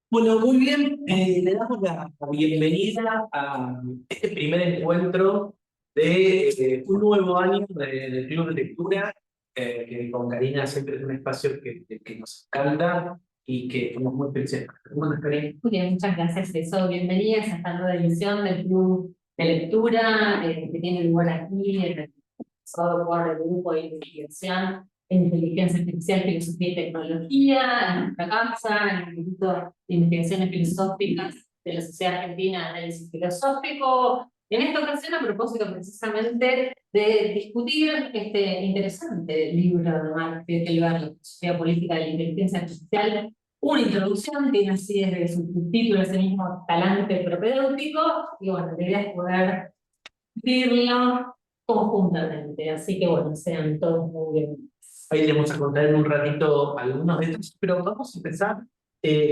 Bueno, muy bien. Le damos la bienvenida a este primer encuentro de un nuevo año del Club de Lectura, que con Karina siempre es un espacio que nos encanta y que estamos muy felices. ¿Cómo andas, Karina? Muy bien, muchas gracias, Eso. Bienvenidas a esta nueva edición del Club de Lectura que tiene lugar aquí, organizado por el Grupo de Investigación en Inteligencia Artificial, Filosofía y Tecnología, en nuestra casa, en el Instituto de Investigaciones Filosóficas de la Sociedad Argentina de Análisis Filosófico. En esta ocasión, a propósito precisamente de discutir este interesante libro de Mark Zuckerberg, La filosofía política de la inteligencia artificial, una introducción, tiene así desde su subtítulo ese mismo talante propedéutico, y bueno, la idea es poder vivirlo conjuntamente, así que bueno, sean todos muy bien. Ahí le vamos a contar en un ratito algunos de estos, pero vamos a empezar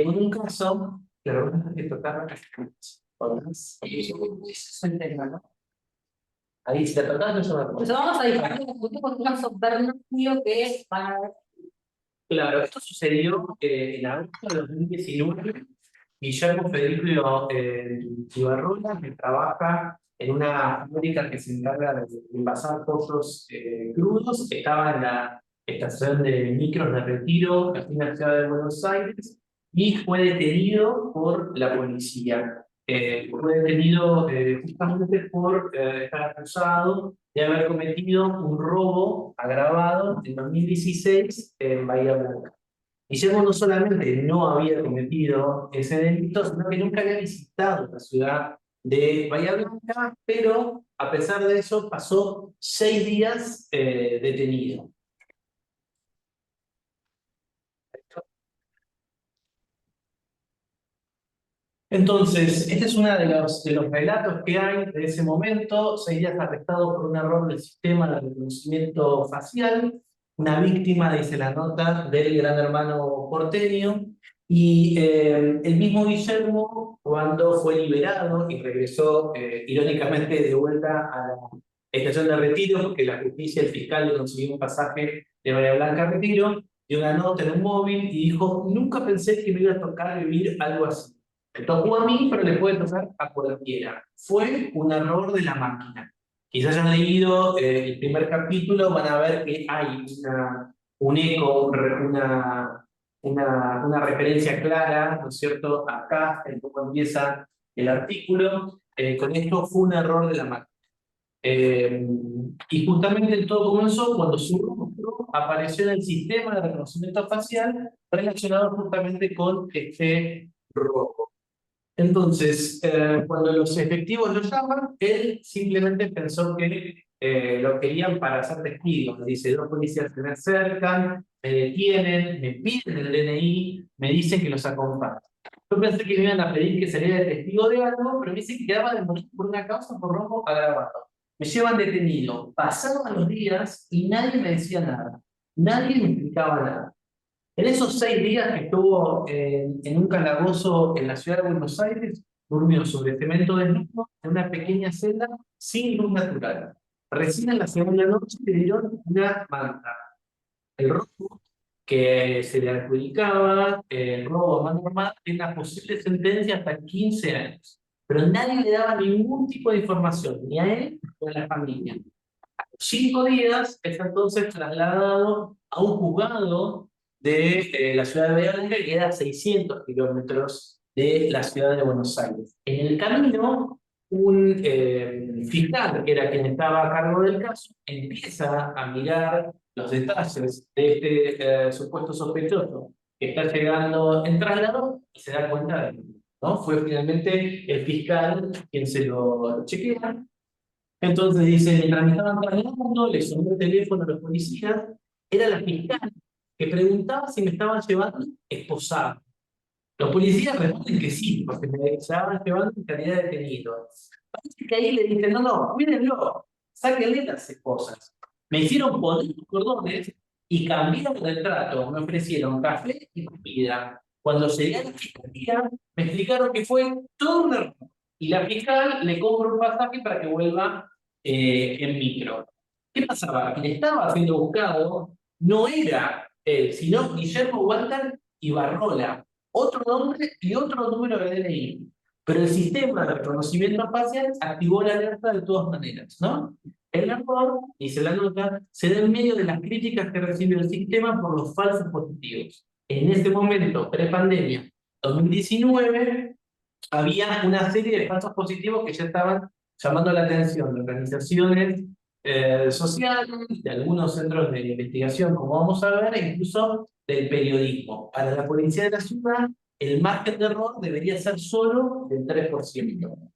con un caso que la verdad es que tocaba casi todas. Es el tema, ¿no? Ahí, si la tocaba, no se me Entonces acuerdo. vamos a discutir con un caso Bernardo que es para... Claro, esto sucedió en agosto de 2019. Guillermo Federico Ibarrola, que trabaja en una fábrica que se encarga de envasar pozos crudos, estaba en la estación de micros de Retiro, aquí en la ciudad de Buenos Aires, y fue detenido por la policía. Fue detenido justamente por estar acusado de haber cometido un robo agravado en 2016 en Bahía Blanca. Guillermo no solamente no había cometido ese delito, sino que nunca había visitado la ciudad de Bahía Blanca, pero a pesar de eso pasó 6 días detenido. Entonces, este es uno de los relatos que hay de ese momento. 6 días arrestado por un error del sistema de reconocimiento facial. Una víctima, dice la nota, del gran hermano porteño. Y el mismo Guillermo, cuando fue liberado y regresó irónicamente de vuelta a la estación de Retiro, porque la justicia, el fiscal le consiguió un pasaje de Bahía Blanca a Retiro, dio una nota en un móvil y dijo: nunca pensé que me iba a tocar vivir algo así. Me tocó a mí, pero le puede tocar a cualquiera. Fue un error de la máquina. Quizás hayan leído el primer capítulo, van a ver que hay un eco, una referencia clara, ¿no es cierto?, acá, en cómo empieza el artículo. Con esto fue un error de la máquina. Eh, y justamente todo comenzó cuando su rostro apareció en el sistema de reconocimiento facial relacionado justamente con este robo. Entonces, cuando los efectivos lo llaman, él simplemente pensó que lo querían para hacer testigos. Dice: dos policías se me acercan, me detienen, me piden el DNI, me dicen que los acompañe. Yo pensé que me iban a pedir que saliera de testigo de algo, pero me dice que quedaba de morir por una causa por robo agravado. Me llevan detenido. Pasaban los días y nadie me decía nada. Nadie me explicaba nada. En esos 6 días que estuvo en un calabozo en la ciudad de Buenos Aires, durmió sobre cemento desnudo en una pequeña celda sin luz natural. Recién en la segunda noche le dieron una manta. El robo que se le adjudicaba, el robo a mano armada, en la posible sentencia hasta 15 años. Pero nadie le daba ningún tipo de información, ni a él ni a la familia. 5 días es entonces trasladado a un juzgado de la ciudad de Bélgica, que queda a 600 kilómetros de la ciudad de Buenos Aires. En el camino, un fiscal, que era quien estaba a cargo del caso, empieza a mirar los detalles de este supuesto sospechoso que está llegando en traslado y se da cuenta de que ¿no? Fue finalmente el fiscal quien se lo chequea. Entonces dice: mientras me estaban trasladando, le sonó el teléfono a los policías, era la fiscal que preguntaba si me estaban llevando esposado. Los policías responden que sí, porque me estaban llevando en calidad de detenido. Parece que ahí le dicen: no, no, cuídenlo, sáquenle las esposas. Me hicieron poner los cordones y cambiaron el trato, me ofrecieron café y comida. Cuando llegué a la fiscalía, me explicaron que fue todo un error. Y la fiscal le compra un pasaje para que vuelva en micro. ¿Qué pasaba? Quien estaba siendo buscado no era él, sino Guillermo Walter Ibarrola, otro nombre y otro número de DNI. Pero el sistema de reconocimiento facial activó la alerta de todas maneras, ¿no? El error, dice la nota, se da en medio de las críticas que recibe el sistema por los falsos positivos. En ese momento, pre-pandemia, 2019, había una serie de falsos positivos que ya estaban llamando la atención de organizaciones sociales, de algunos centros de investigación, como vamos a ver, e incluso del periodismo. Para la policía de la ciudad, el margen de error debería ser solo del 3%.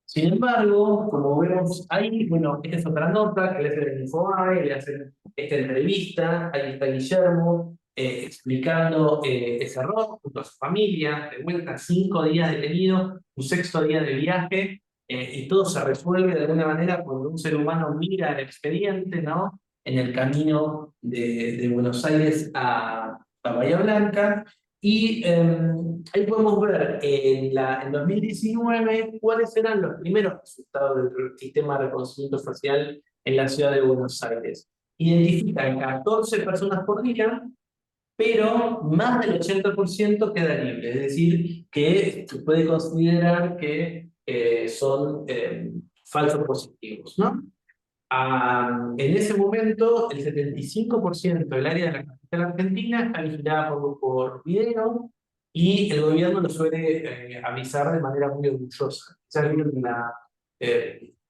Sin embargo, como vemos ahí, bueno, esta es otra nota que le hacen el Infobae, le hacen esta entrevista, ahí está Guillermo explicando ese error junto a su familia, de vuelta 5 días detenido, un sexto día de viaje, y todo se resuelve de alguna manera cuando un ser humano mira el expediente, ¿no? En el camino de Buenos Aires a Bahía Blanca, y ahí podemos ver en 2019 cuáles eran los primeros resultados del sistema de reconocimiento facial en la ciudad de Buenos Aires. Identifican 14 personas por día, pero más del 80% queda libre, es decir, que se puede considerar que son falsos positivos, ¿no? En ese momento, el 75% del área de la capital argentina está vigilada por video y el gobierno lo suele avisar de manera muy orgullosa. Ya vieron la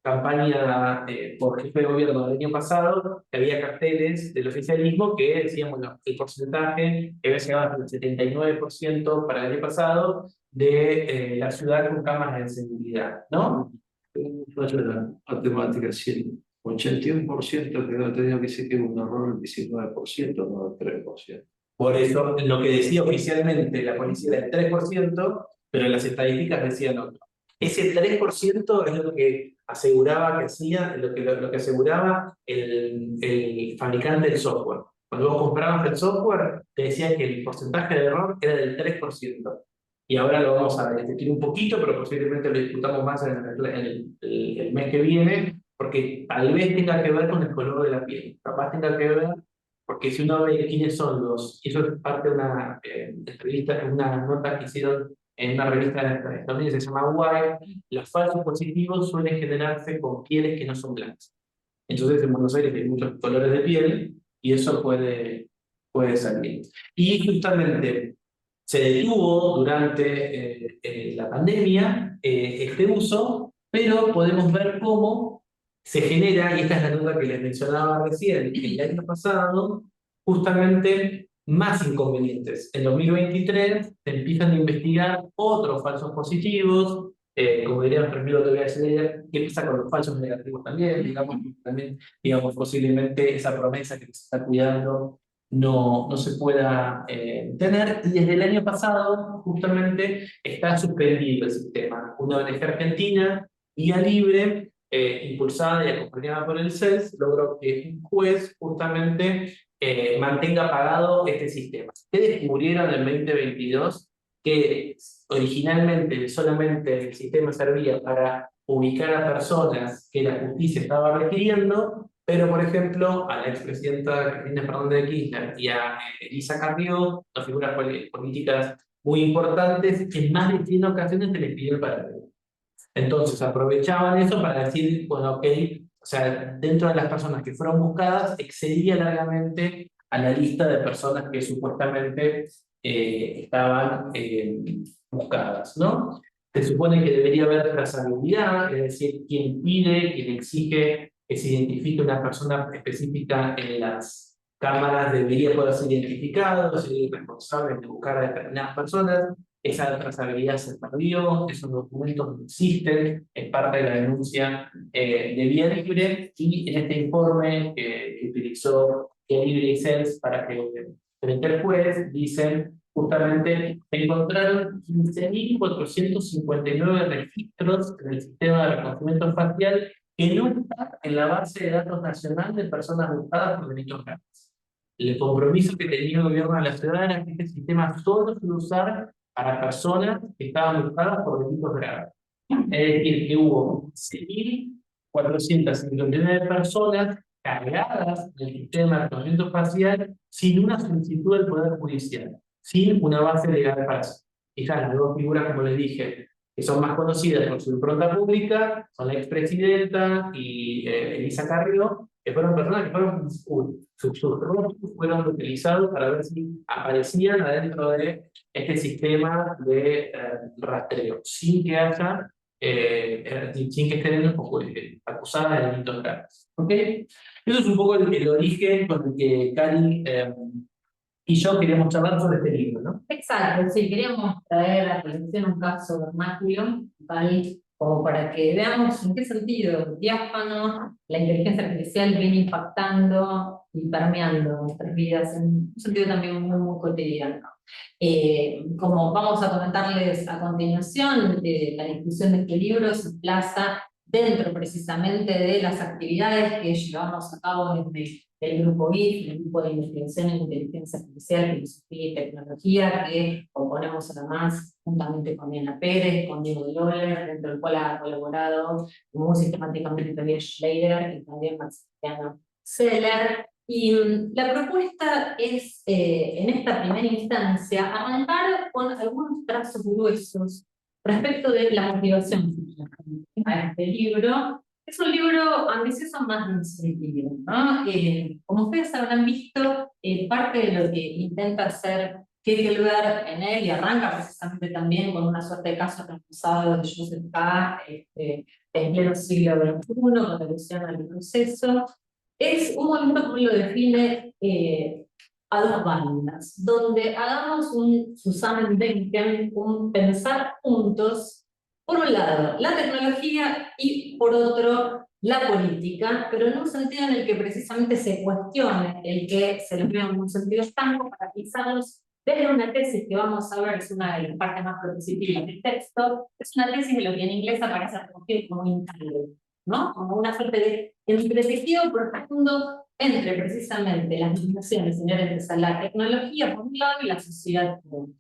campaña por jefe de gobierno del año pasado, que había carteles del oficialismo que decían, bueno, el porcentaje que había llegado hasta el 79% para el año pasado de la ciudad con cámaras de seguridad, ¿no? La matemática, si el 81% que no ha tenido que ser que un error, el 19%, no el 3%. Por eso, lo que decía oficialmente la policía era el 3%, pero las estadísticas decían otro. Ese 3% es lo que aseguraba que hacía, lo que aseguraba el fabricante del software. Cuando vos comprabas el software, te decían que el porcentaje de error era del 3%. Y ahora lo vamos a discutir un poquito, pero posiblemente lo discutamos más en el mes que viene, porque tal vez tenga que ver con el color de la piel. Capaz tenga que ver porque si uno ve quiénes son y eso es parte de una entrevista, una nota que hicieron en una revista de Estados Unidos, se llama Wired, los falsos positivos suelen generarse con pieles que no son blancas. Entonces en Buenos Aires hay muchos colores de piel y eso puede salir. Y justamente se detuvo durante la pandemia este uso, pero podemos ver cómo se genera, y esta es la nota que les mencionaba recién, el año pasado, justamente más inconvenientes. En 2023 se empiezan a investigar otros falsos positivos, como dirían, primero te voy a decir qué pasa con los falsos negativos también, digamos, posiblemente esa promesa que se está cuidando no se pueda tener. Y desde el año pasado, justamente, está suspendido el sistema. Una ONG argentina, Guía Libre, impulsada y acompañada por el CES, logró que un juez justamente mantenga pagado este sistema. ¿Qué descubrieron en 2022? Que originalmente solamente el sistema servía para ubicar a personas que la justicia estaba requiriendo, pero por ejemplo a la expresidenta Cristina Fernández de Kirchner y a Elisa Carrió, dos figuras políticas muy importantes, en más de 100 ocasiones se les pidió el paradero. Entonces aprovechaban eso para decir, bueno, ok, o sea, dentro de las personas que fueron buscadas, excedía largamente a la lista de personas que supuestamente estaban buscadas, ¿no? Se supone que debería haber trazabilidad, es decir, quien pide, quien exige que se identifique una persona específica en las cámaras debería poder ser identificado, ser responsable de buscar a determinadas personas. Esa trazabilidad se perdió, esos documentos no existen, es parte de la denuncia de Vía Libre, y en este informe que utilizó Vía Libre y CELS para que frente al juez, dicen justamente encontraron 15.459 registros en el sistema de reconocimiento facial que no están en la base de datos nacional de personas buscadas por delitos graves. El compromiso que tenía el gobierno de la ciudad era que este sistema solo se iba a usar para personas que estaban buscadas por delitos graves. Es decir, que hubo 6.459 personas cargadas del sistema de reconocimiento facial sin una solicitud del Poder Judicial, sin una base legal para eso. Quizás las dos figuras, como les dije, que son más conocidas por su impronta pública, son la expresidenta y Elisa Carrió, que fueron personas que fueron, sus rostros fueron utilizados para ver si aparecían adentro de este sistema de rastreo, sin que haya, sin que estén acusadas de delitos graves. ¿Ok? Eso es un poco el origen con el que Cari y yo queríamos charlar sobre este libro, ¿no? Exacto, sí, queríamos traer a colección un caso vernáculo, tal como para que veamos en qué sentido diáfano la inteligencia artificial viene impactando y permeando nuestras vidas en un sentido también muy, muy cotidiano. Como vamos a comentarles a continuación, la discusión de este libro se plaza dentro precisamente de las actividades que llevamos a cabo desde el grupo GIF, el grupo de investigación en inteligencia artificial, filosofía y tecnología, que componemos además juntamente con Diana Pérez, con Diego Loller, dentro del cual ha colaborado muy sistemáticamente también Schleider y también Maximiliano Seller. Y la propuesta es, en esta primera instancia, arrancar con algunos trazos gruesos respecto de la motivación a este libro. Es un libro ambicioso más en ese sentido, ¿no? Como ustedes habrán visto, parte de lo que intenta hacer Kekelberg en él, y arranca precisamente también con una suerte de caso reposado de Joseph K. En pleno siglo XXI, con alusión al proceso, es un movimiento, como lo define, a dos bandas, donde hagamos un Zusammendenken, un pensar juntos, por un lado, la tecnología y por otro, la política, pero en un sentido en el que precisamente se cuestione el que se les vea en un sentido estanco para pensarlos desde una tesis que vamos a ver, es una de las partes más propositivas del texto, es una tesis de lo que en inglés aparece recogido como intangible, ¿no? Como una suerte de entretejido profundo entre precisamente las limitaciones inherentes a la tecnología por un lado y la sociedad por otro,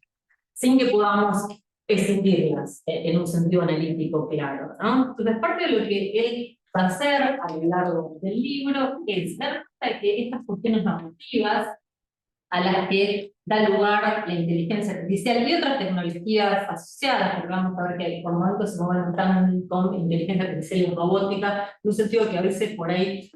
sin que podamos escindirlas en un sentido analítico claro, ¿no? Entonces, parte de lo que él va a hacer a lo largo del libro es dar cuenta de que estas cuestiones normativas a las que da lugar la inteligencia artificial y otras tecnologías asociadas, porque vamos a ver que por momentos se van entrando con inteligencia artificial y robótica, en un sentido que a veces por ahí,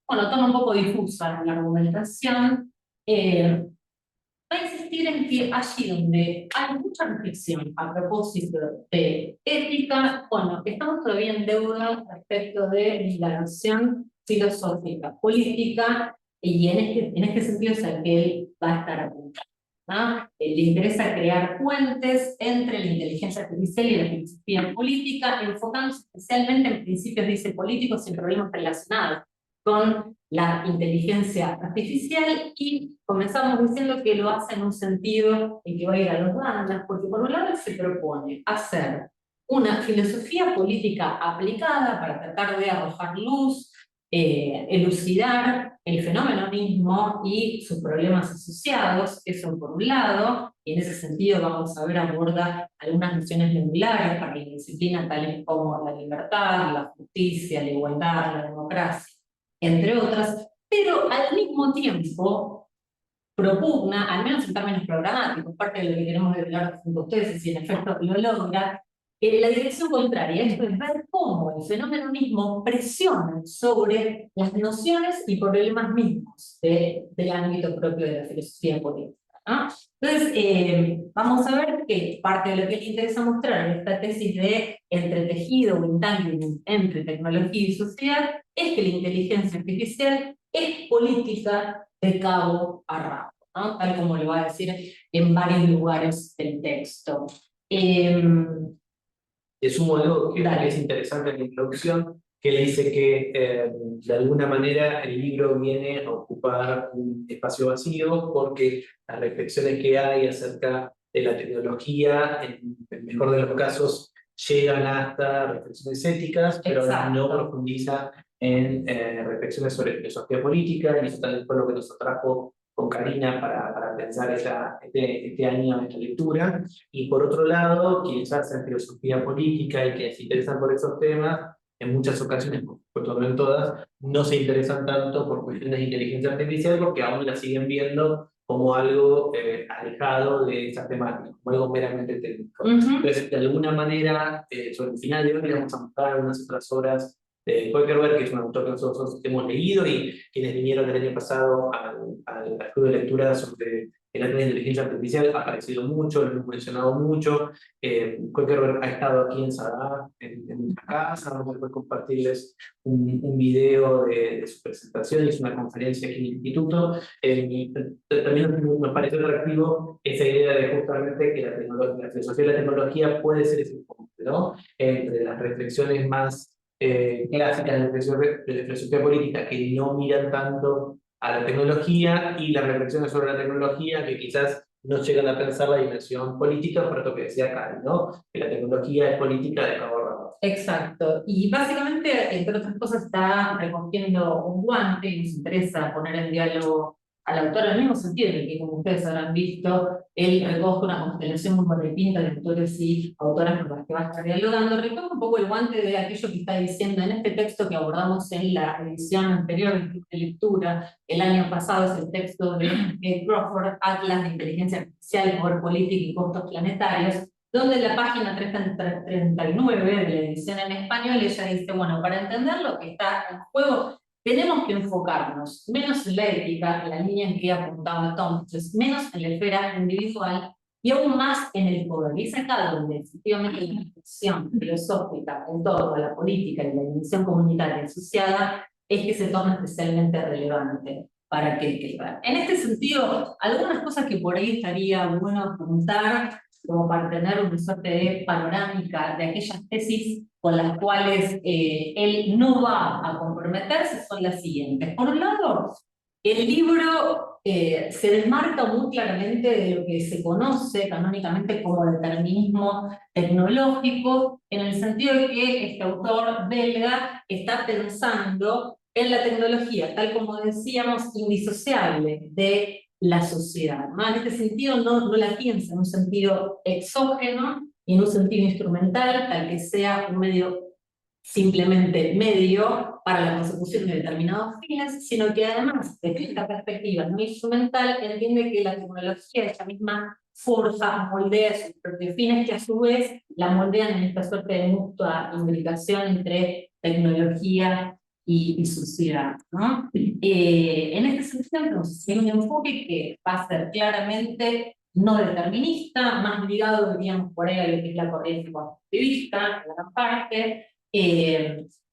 bueno, toma un poco difusa la argumentación, va a insistir en que allí donde hay mucha reflexión a propósito de ética, bueno, estamos todavía en deuda respecto de la noción filosófica, política, y en este sentido es al que él va a estar apuntando, ¿no? Le interesa crear puentes entre la inteligencia artificial y la filosofía política, enfocándose especialmente en principios, dice, políticos y problemas relacionados con la inteligencia artificial, y comenzamos diciendo que lo hace en un sentido en que va a ir a los bandas, porque por un lado se propone hacer una filosofía política aplicada para tratar de arrojar luz, elucidar el fenómeno mismo y sus problemas asociados, eso por un lado, y en ese sentido vamos a ver aborda algunas nociones medulares para la disciplina tales como la libertad, la justicia, la igualdad, la democracia, entre otras, pero al mismo tiempo propugna, al menos en términos programáticos, parte de lo que queremos hablar junto a ustedes, y si en efecto lo logra, la dirección contraria, esto es ver cómo el fenómeno mismo presiona sobre las nociones y problemas mismos del ámbito propio de la filosofía política, ¿no? Entonces, vamos a ver que parte de lo que le interesa mostrar en esta tesis de entretejido o entanglement entre tecnología y sociedad es que la inteligencia artificial es política de cabo a rabo, ¿no? Tal como lo va a decir en varios lugares del texto. Es un modelo que es interesante en la introducción, que él dice que de alguna manera el libro viene a ocupar un espacio vacío porque las reflexiones que hay acerca de la tecnología, en el mejor de los casos, llegan hasta reflexiones éticas, pero no profundiza en reflexiones sobre filosofía política, y eso también fue lo que nos atrajo con Karina para pensar este año esta lectura. Y por otro lado, quienes hacen filosofía política y que se interesan por esos temas, en muchas ocasiones, por supuesto no en todas, no se interesan tanto por cuestiones de inteligencia artificial porque aún la siguen viendo como algo alejado de esas temáticas, como algo meramente técnico. Ujú. Entonces, de alguna manera, sobre el final de hoy le vamos a mostrar algunas otras obras de Keukerbert, que es un autor que nosotros hemos leído y quienes vinieron el año pasado al club de lectura sobre el área de inteligencia artificial ha aparecido mucho, lo hemos mencionado mucho. Keukerbert ha estado aquí en Sadar, en nuestra casa, vamos a poder compartirles un video de su presentación, hizo una conferencia aquí en el instituto. También nos pareció atractivo esa idea de justamente que la filosofía de la tecnología puede ser ese puente, ¿no? Entre las reflexiones más clásicas de la filosofía política que no miran tanto a la tecnología y las reflexiones sobre la tecnología que quizás no llegan a pensar la dimensión política, por lo que decía Cari, ¿no? Que la tecnología es política de cabo a rabo. Exacto, y básicamente, entre otras cosas, está recogiendo un guante y nos interesa poner en diálogo al autor en el mismo sentido en el que, como ustedes habrán visto, él recoge una constelación muy variopinta de autores y autoras con las que va a estar dialogando, recoge un poco el guante de aquello que está diciendo en este texto que abordamos en la edición anterior del Club de Lectura, el año pasado, es el texto de Crawford, Atlas de Inteligencia Artificial, Poder Político y Costos Planetarios, donde en la página 339 de la edición en español ella dice, bueno, para entender lo que está en juego, tenemos que enfocarnos menos en la ética, en la línea en que apuntaba Tom, menos en la esfera individual y aún más en el poder. Y es acá donde efectivamente la discusión filosófica en torno a la política y la dimensión comunitaria asociada es que se torna especialmente relevante para aquel que va. En este sentido, algunas cosas que por ahí estaría bueno apuntar como para tener una suerte de panorámica de aquellas tesis con las cuales él no va a comprometerse son las siguientes. Por un lado, el libro se desmarca muy claramente de lo que se conoce canónicamente como determinismo tecnológico, en el sentido de que este autor belga está pensando en la tecnología, tal como decíamos, indisociable de la sociedad, ¿no? En este sentido no la piensa en un sentido exógeno y en un sentido instrumental, tal que sea un medio simplemente medio para la consecución de determinados fines, sino que además, desde esta perspectiva no instrumental, entiende que la tecnología, ella misma forja, moldea sus propios fines, que a su vez la moldean en esta suerte de mutua imbricación entre tecnología y sociedad, ¿no? En este sentido, entonces, hay un enfoque que va a ser claramente no determinista, más ligado, diríamos, por ahí a lo que es la corriente constructivista, en gran parte,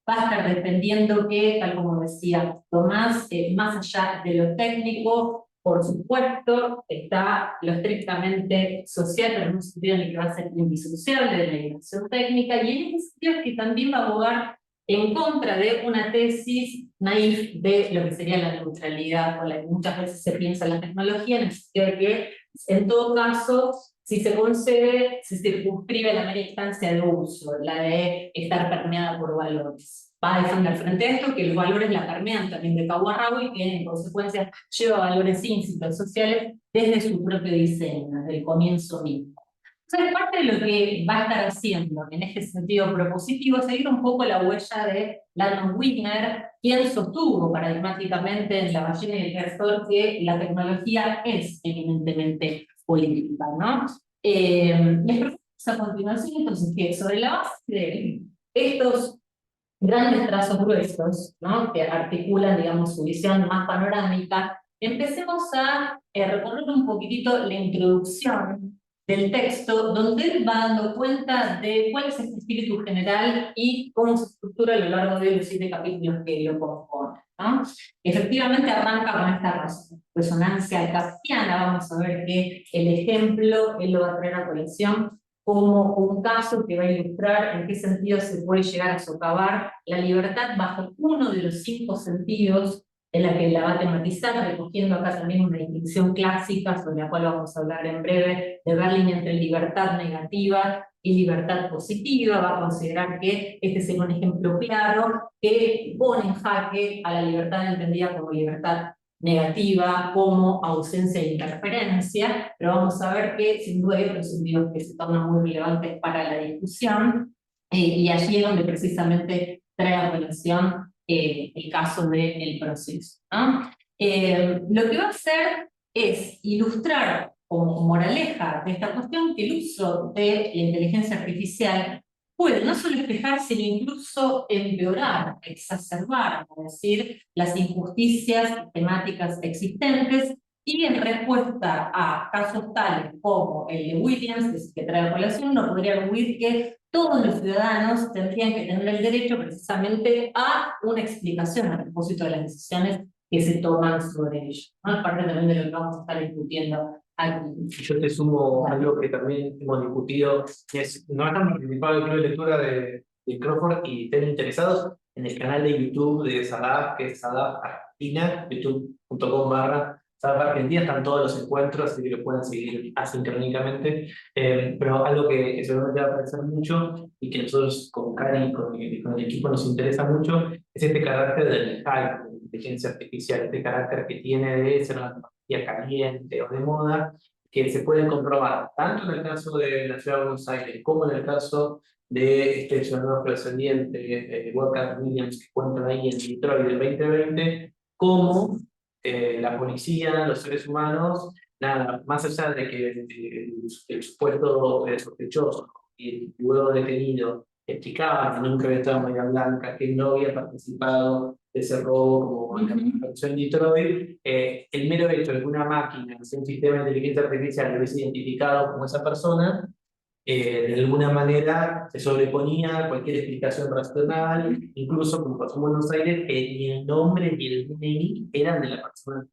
va a estar defendiendo que, tal como decía Tomás, más allá de lo técnico, por supuesto, está lo estrictamente social, pero en un sentido en el que va a ser indisociable de la dimensión técnica, y en ese sentido es que también va a abogar en contra de una tesis naif de lo que sería la neutralidad, con la que muchas veces se piensa en la tecnología, en el sentido de que, en todo caso, si se concede, se circunscribe la mera instancia de uso, la de estar permeada por valores. Va a defender frente a esto que los valores la permean también de cabo a rabo y que en consecuencia lleva valores íncitos sociales desde su propio diseño, desde el comienzo mismo. Entonces, parte de lo que va a estar haciendo en este sentido propositivo es seguir un poco la huella de Landon Wigner, quien sostuvo paradigmáticamente en La ballena y el castor que la tecnología es eminentemente política, ¿no? Les propongo a continuación, entonces, que sobre la base de estos grandes trazos gruesos, ¿no? Que articulan, digamos, su visión más panorámica, empecemos a recorrer un poquitito la introducción del texto, donde él va dando cuenta de cuál es este espíritu general y cómo se estructura a lo largo de los 7 capítulos que lo componen, ¿no? Efectivamente arranca con esta resonancia kafkiana, vamos a ver que el ejemplo él lo va a traer a colección como un caso que va a ilustrar en qué sentido se puede llegar a socavar la libertad bajo uno de los 5 sentidos en la que la va a tematizar, recogiendo acá también una distinción clásica sobre la cual vamos a hablar en breve, de Berlin entre libertad negativa y libertad positiva. Va a considerar que este será un ejemplo claro que pone en jaque a la libertad entendida como libertad negativa, como ausencia de interferencia, pero vamos a ver que sin duda hay otros sentidos que se tornan muy relevantes para la discusión, y allí es donde precisamente trae a colación el caso del proceso, ¿no? Lo que va a hacer es ilustrar como moraleja de esta cuestión que el uso de la inteligencia artificial puede no solo espejar, sino incluso empeorar, exacerbar, es decir, las injusticias temáticas existentes, y en respuesta a casos tales como el de Williams, que trae a colación, uno podría arguir que todos los ciudadanos tendrían que tener el derecho precisamente a una explicación a propósito de las decisiones que se toman sobre ellos, ¿no? Aparte también de lo que vamos a estar discutiendo aquí. Yo te sumo algo que también hemos discutido, que es, no están participando del club de lectura de Crawford y estén interesados en el canal de YouTube de Sadaf, que es Sadaf Argentina, youtube.com/Sadaf Argentina, están todos los encuentros, así que lo pueden seguir asincrónicamente. Pero algo que seguramente va a aparecer mucho y que nosotros con Cari y con el equipo nos interesa mucho, es este carácter del hype de la inteligencia artificial, este carácter que tiene de ser una tecnología caliente o de moda, que se pueden comprobar tanto en el caso de la ciudad de Buenos Aires como en el caso de este ciudadano afrodescendiente, Walker Williams, que cuentan ahí en Detroit del 2020, como la policía, los seres humanos, nada, más allá de que el supuesto sospechoso y luego detenido explicaban que nunca había estado en Bahía Blanca, que no había participado de ese robo como en la manifestación en Detroit, el mero hecho de que una máquina, un sistema de inteligencia artificial lo hubiese identificado como esa persona, de alguna manera se sobreponía a cualquier explicación racional, incluso como pasó en Buenos Aires, que ni el nombre ni el DNI eran de la persona.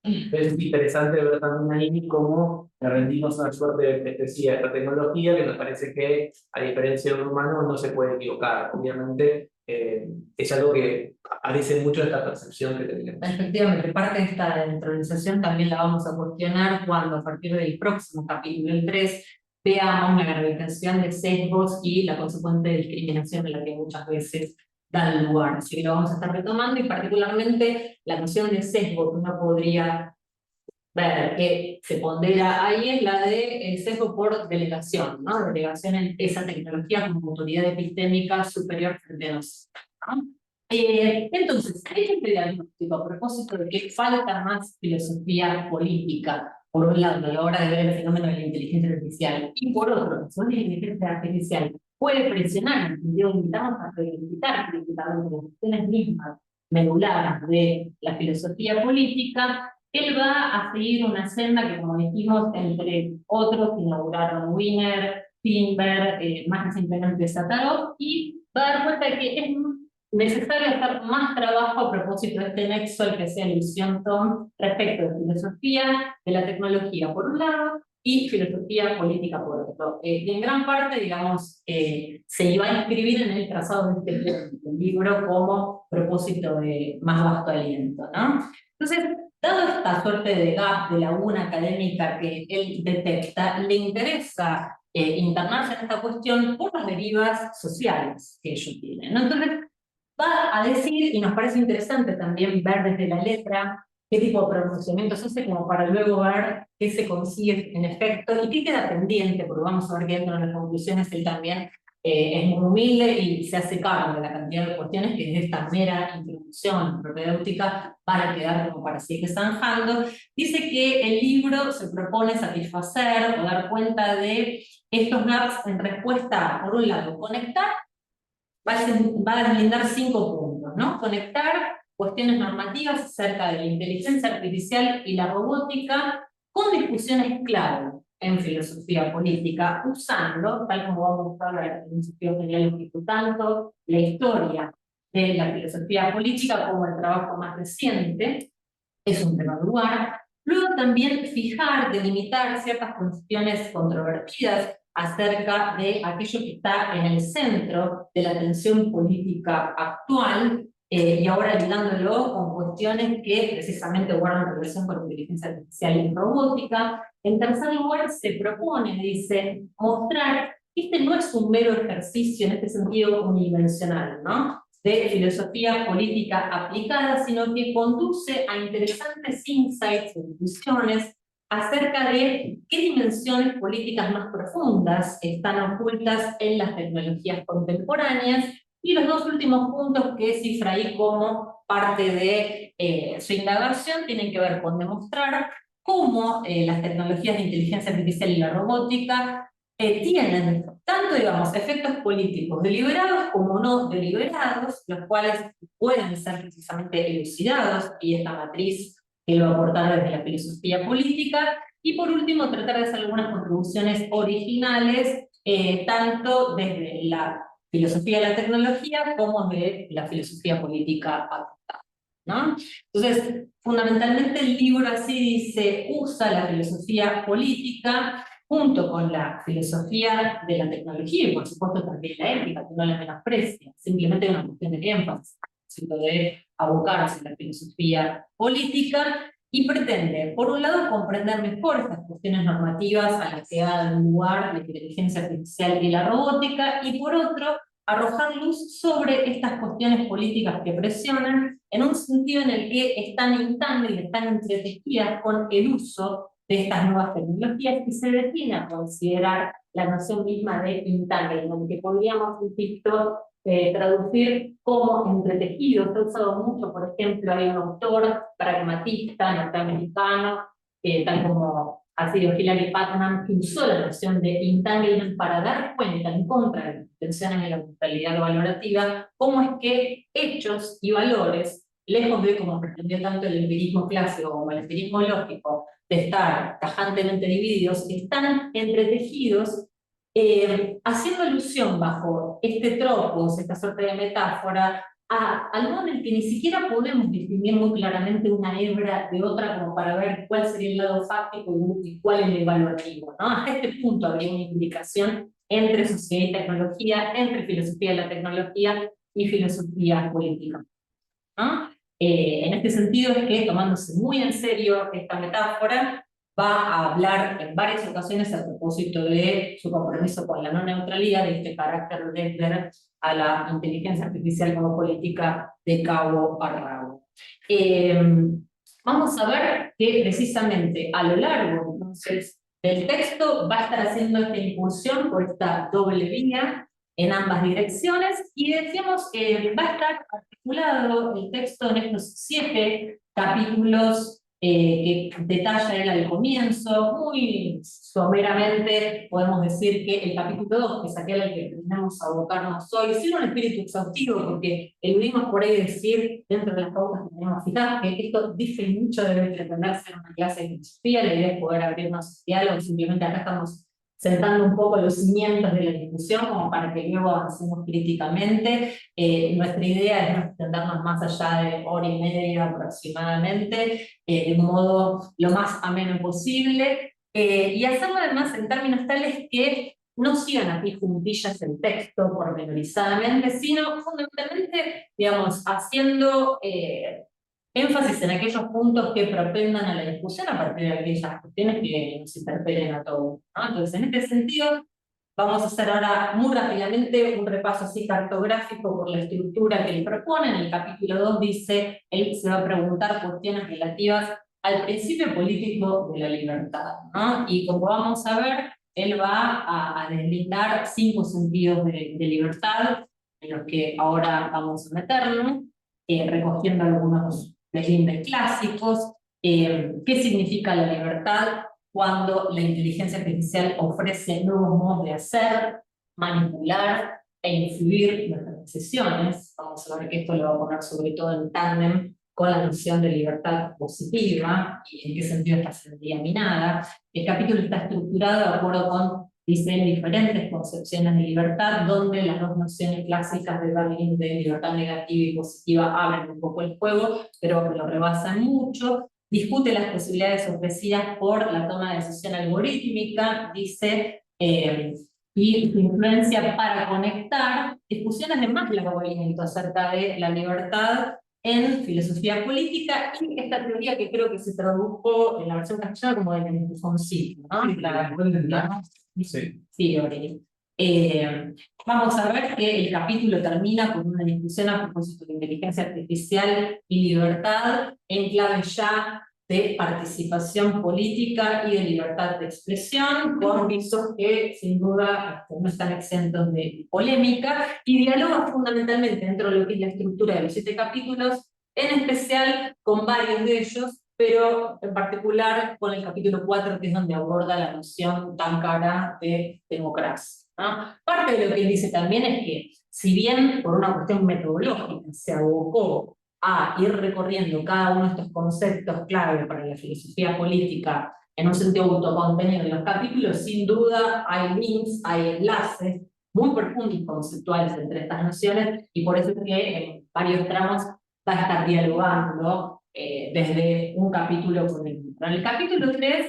Entonces es interesante ver también ahí cómo le rendimos una suerte de especie a esta tecnología, que nos parece que, a diferencia de un humano, no se puede equivocar. Obviamente, es algo que aparece mucho en esta percepción que tenemos. Efectivamente, parte de esta neutralización también la vamos a cuestionar cuando a partir del próximo capítulo, el 3, veamos la gravitación de sesgos y la consecuente discriminación a la que muchas veces dan lugar. Así que lo vamos a estar retomando, y particularmente la noción de sesgo que uno podría ver que se pondera ahí es la de sesgo por delegación, ¿no? Delegación en esa tecnología como autoridad epistémica superior frente a nosotros, ¿no? Entonces, hay este diagnóstico a propósito de que falta más filosofía política, por un lado, a la hora de ver el fenómeno de la inteligencia artificial, y por otro, la inteligencia artificial puede presionar, en sentido, invitamos a revisitar principalmente las cuestiones mismas medulares de la filosofía política. Él va a seguir una senda que, como dijimos, entre otros inauguraron Wiener, Finber, más recientemente Satarov, y va a dar cuenta de que es necesario hacer más trabajo a propósito de este nexo al que hacía alusión Tom respecto de filosofía de la tecnología por un lado y filosofía política por otro. Y en gran parte, digamos, se iba a inscribir en el trazado de este libro como propósito de más vasto aliento, ¿no? Entonces, dado esta suerte de gap, de laguna académica que él detecta, le interesa internarse en esta cuestión por las derivas sociales que ello tiene, ¿no? Entonces, va a decir, y nos parece interesante también ver desde la letra qué tipo de pronunciamientos hace, como para luego ver qué se consigue en efecto y qué queda pendiente, porque vamos a ver que dentro de las conclusiones él también es muy humilde y se hace cargo de la cantidad de cuestiones que desde esta mera introducción propedéutica van a quedar como para seguir zanjando. Dice que el libro se propone satisfacer o dar cuenta de estos gaps en respuesta a, por un lado, conectar, va a deslindar 5 puntos, ¿no? Conectar cuestiones normativas acerca de la inteligencia artificial y la robótica con discusiones clave en filosofía política, usando, tal como vamos a ver en un sentido general, tanto la historia de la filosofía política como el trabajo más reciente, es un primer lugar. Luego también fijar, delimitar ciertas cuestiones controvertidas acerca de aquello que está en el centro de la tensión política actual, y ahora ligándolo con cuestiones que precisamente guardan relación con la inteligencia artificial y robótica. En tercer lugar, se propone, dice, mostrar que este no es un mero ejercicio en este sentido unidimensional, ¿no?, de filosofía política aplicada, sino que conduce a interesantes insights y visiones acerca de qué dimensiones políticas más profundas están ocultas en las tecnologías contemporáneas. Y los dos últimos puntos que cifra ahí como parte de su indagación tienen que ver con demostrar cómo las tecnologías de inteligencia artificial y la robótica tienen tanto, digamos, efectos políticos deliberados como no deliberados, los cuales pueden ser precisamente elucidados, y esta matriz que lo va a aportar desde la filosofía política, y por último tratar de hacer algunas contribuciones originales, tanto desde la filosofía de la tecnología como de la filosofía política aplicada, ¿no? Entonces, fundamentalmente el libro así dice, usa la filosofía política junto con la filosofía de la tecnología y por supuesto también la ética, que no la menosprecia, simplemente es una cuestión de énfasis, sino de abocarse a la filosofía política y pretende, por un lado, comprender mejor estas cuestiones normativas a las que da lugar la inteligencia artificial y la robótica, y por otro, arrojar luz sobre estas cuestiones políticas que presionan, en un sentido en el que están intangles, están entretejidas con el uso de estas nuevas tecnologías, y se define a considerar la noción misma de entanglement, que podríamos, insisto, traducir como entretejido. Se ha usado mucho, por ejemplo, hay un autor pragmatista norteamericano, tal como ha sido Hilary Putnam, que usó la noción de entanglement para dar cuenta, en contra de las intenciones de la neutralidad valorativa, cómo es que hechos y valores, lejos de, como pretendió tanto el empirismo clásico como el empirismo lógico, de estar tajantemente divididos, están entretejidos, haciendo alusión bajo este tropos, esta suerte de metáfora, al modo en el que ni siquiera podemos distinguir muy claramente una hebra de otra como para ver cuál sería el lado fáctico y cuál el evaluativo, ¿no? Hasta este punto habría una implicación entre sociedad y tecnología, entre filosofía de la tecnología y filosofía política, ¿no? En este sentido es que, tomándose muy en serio esta metáfora, va a hablar en varias ocasiones a propósito de su compromiso con la no neutralidad, de este carácter de ver a la inteligencia artificial como política de cabo a rabo. Vamos a ver que precisamente a lo largo, entonces, del texto va a estar haciendo esta impulsión por esta doble vía en ambas direcciones, y decíamos que va a estar articulado el texto en estos 7 capítulos que detalla él al comienzo. Muy someramente podemos decir que el capítulo 2, que es aquel al que terminamos a abocarnos hoy, sin un espíritu exhaustivo, porque eludimos por ahí decir, dentro de las pautas que tenemos fijadas, que esto dice mucho, debe pretenderse en una clase de filosofía. La idea es poder abrirnos diálogos, simplemente acá estamos sentando un poco los cimientos de la discusión como para que luego avancemos críticamente. Nuestra idea es no extendernos más allá de hora y media aproximadamente, de un modo lo más ameno posible, y hacerlo además en términos tales que no sigan aquí juntillas el texto pormenorizadamente, sino fundamentalmente, digamos, haciendo énfasis en aquellos puntos que propendan a la discusión a partir de aquellas cuestiones que nos interpelen a todos, ¿no? Entonces, en este sentido, vamos a hacer ahora muy rápidamente un repaso así cartográfico por la estructura que él propone. En el capítulo 2 dice, él se va a preguntar cuestiones relativas al principio político de la libertad, ¿no? Y como vamos a ver, él va a deslindar 5 sentidos de libertad, en los que ahora vamos a meternos, recogiendo algunos deslindes clásicos. ¿Qué significa la libertad cuando la inteligencia artificial ofrece nuevos modos de hacer, manipular e influir nuestras decisiones? Vamos a ver que esto lo va a poner sobre todo en tándem con la noción de libertad positiva y en qué sentido está sentida minada. El capítulo está estructurado de acuerdo con, dice, diferentes concepciones de libertad, donde las dos nociones clásicas de Berlín de libertad negativa y positiva abren un poco el juego, pero lo rebasan mucho. Discute las posibilidades ofrecidas por la toma de decisión algorítmica, dice, y su influencia para conectar. Discusiones de más largo aliento acerca de la libertad en filosofía política, y esta teoría que creo que se tradujo en la versión castellana como del empujoncito, ¿no? Sí. Sí, Aureli. Vamos a ver que el capítulo termina con una discusión a propósito de inteligencia artificial y libertad, en clave ya de participación política y de libertad de expresión, con visos que sin duda no están exentos de polémica, y dialoga fundamentalmente dentro de lo que es la estructura de los 7 capítulos, en especial con varios de ellos, pero en particular con el capítulo 4, que es donde aborda la noción tan cara de democracia, ¿no? Parte de lo que él dice también es que, si bien por una cuestión metodológica se abocó a ir recorriendo cada uno de estos conceptos clave para la filosofía política en un sentido autocontenido en los capítulos, sin duda hay links, hay enlaces muy profundos y conceptuales entre estas nociones, y por eso es que en varios tramos va a estar dialogando desde un capítulo con el otro. En el capítulo 3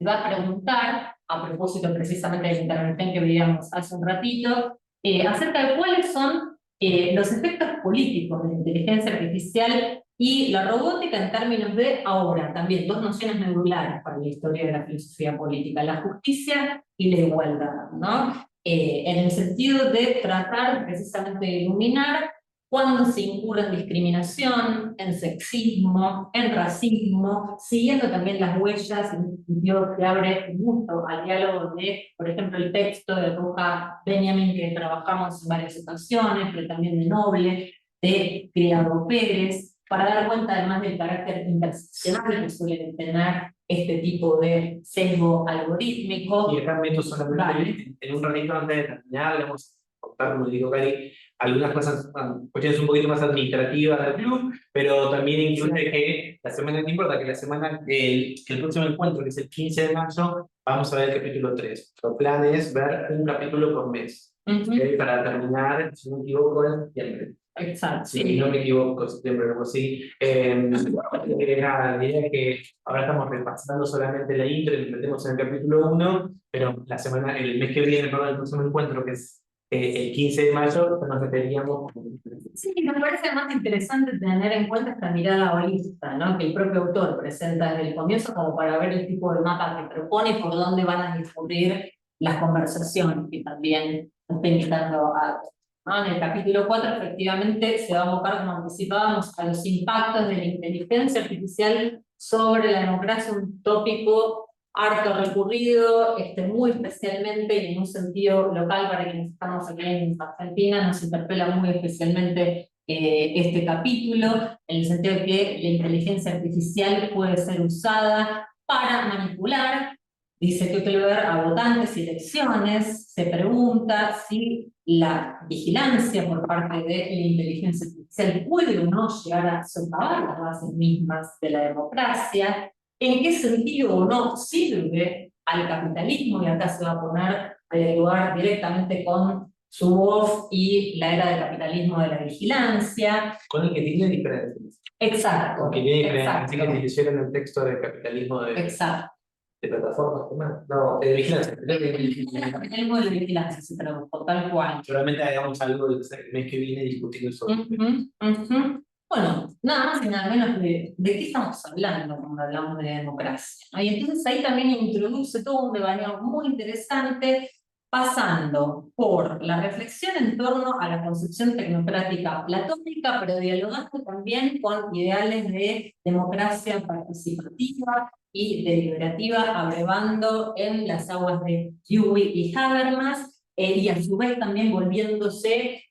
va a preguntar, a propósito precisamente de la intervención que veíamos hace un ratito, acerca de cuáles son los efectos políticos de la inteligencia artificial y la robótica en términos de, ahora, también dos nociones medulares para la historia de la filosofía política: la justicia y la igualdad, ¿no? En el sentido de tratar precisamente de iluminar cuando se incurre en discriminación, en sexismo, en racismo, siguiendo también las huellas, en un sentido que abre mucho al diálogo de, por ejemplo, el texto de Roja Benjamin, que trabajamos en varias ocasiones, pero también de Noble, de Criado Pérez, para dar cuenta además del carácter interseccional que suele tener este tipo de sesgo algorítmico. Y acá meto solamente en un ratito antes de terminar, le vamos a contar, como digo Cari, algunas cosas, cuestiones un poquito más administrativas del club, pero también incluye que la semana, no importa, que la semana, que el próximo encuentro, que es el 15 de marzo, vamos a ver el capítulo 3. Nuestro plan es ver un capítulo por mes, para terminar, si no me equivoco, en septiembre. Exacto. Si no me equivoco, septiembre o algo así. La idea es que ahora estamos repasando solamente la intro y nos metemos en el capítulo 1, pero la semana, el mes que viene, perdón, el próximo encuentro, que es el 15 de mayo, nos meteríamos. Sí, me parece más interesante tener en cuenta esta mirada holística, ¿no? Que el propio autor presenta desde el comienzo, como para ver el tipo de mapa que propone y por dónde van a discurrir las conversaciones que también está invitando a... ¿no? En el capítulo 4 efectivamente se va a abocar, como anticipábamos, a los impactos de la inteligencia artificial sobre la democracia, un tópico harto recurrido, muy especialmente y en un sentido local para quienes estamos aquí en Argentina, nos interpela muy especialmente este capítulo, en el sentido de que la inteligencia artificial puede ser usada para manipular, dice Kepler, a votantes y elecciones. Se pregunta si la vigilancia por parte de la inteligencia artificial puede o no llegar a socavar las bases mismas de la democracia. ¿En qué sentido o no sirve al capitalismo? Y acá se va a poner a dialogar directamente con su voz y la era del capitalismo de la vigilancia. Con el que tiene diferencias. Exacto. Porque tiene diferencias, así que si hicieron el texto del capitalismo Exacto. de plataformas, no, de vigilancia. El capitalismo de la vigilancia se tradujo, tal cual. Seguramente hagamos algo el mes que viene discutiendo sobre Bueno, nada más y nada menos de qué estamos hablando cuando hablamos de democracia, ¿no? Y entonces ahí también introduce todo un devaneo muy interesante, pasando por la reflexión en torno a la concepción tecnocrática platónica, pero dialogando también con ideales de democracia participativa y deliberativa, abrevando en las aguas de Dewey y Habermas, y a su vez también volviéndose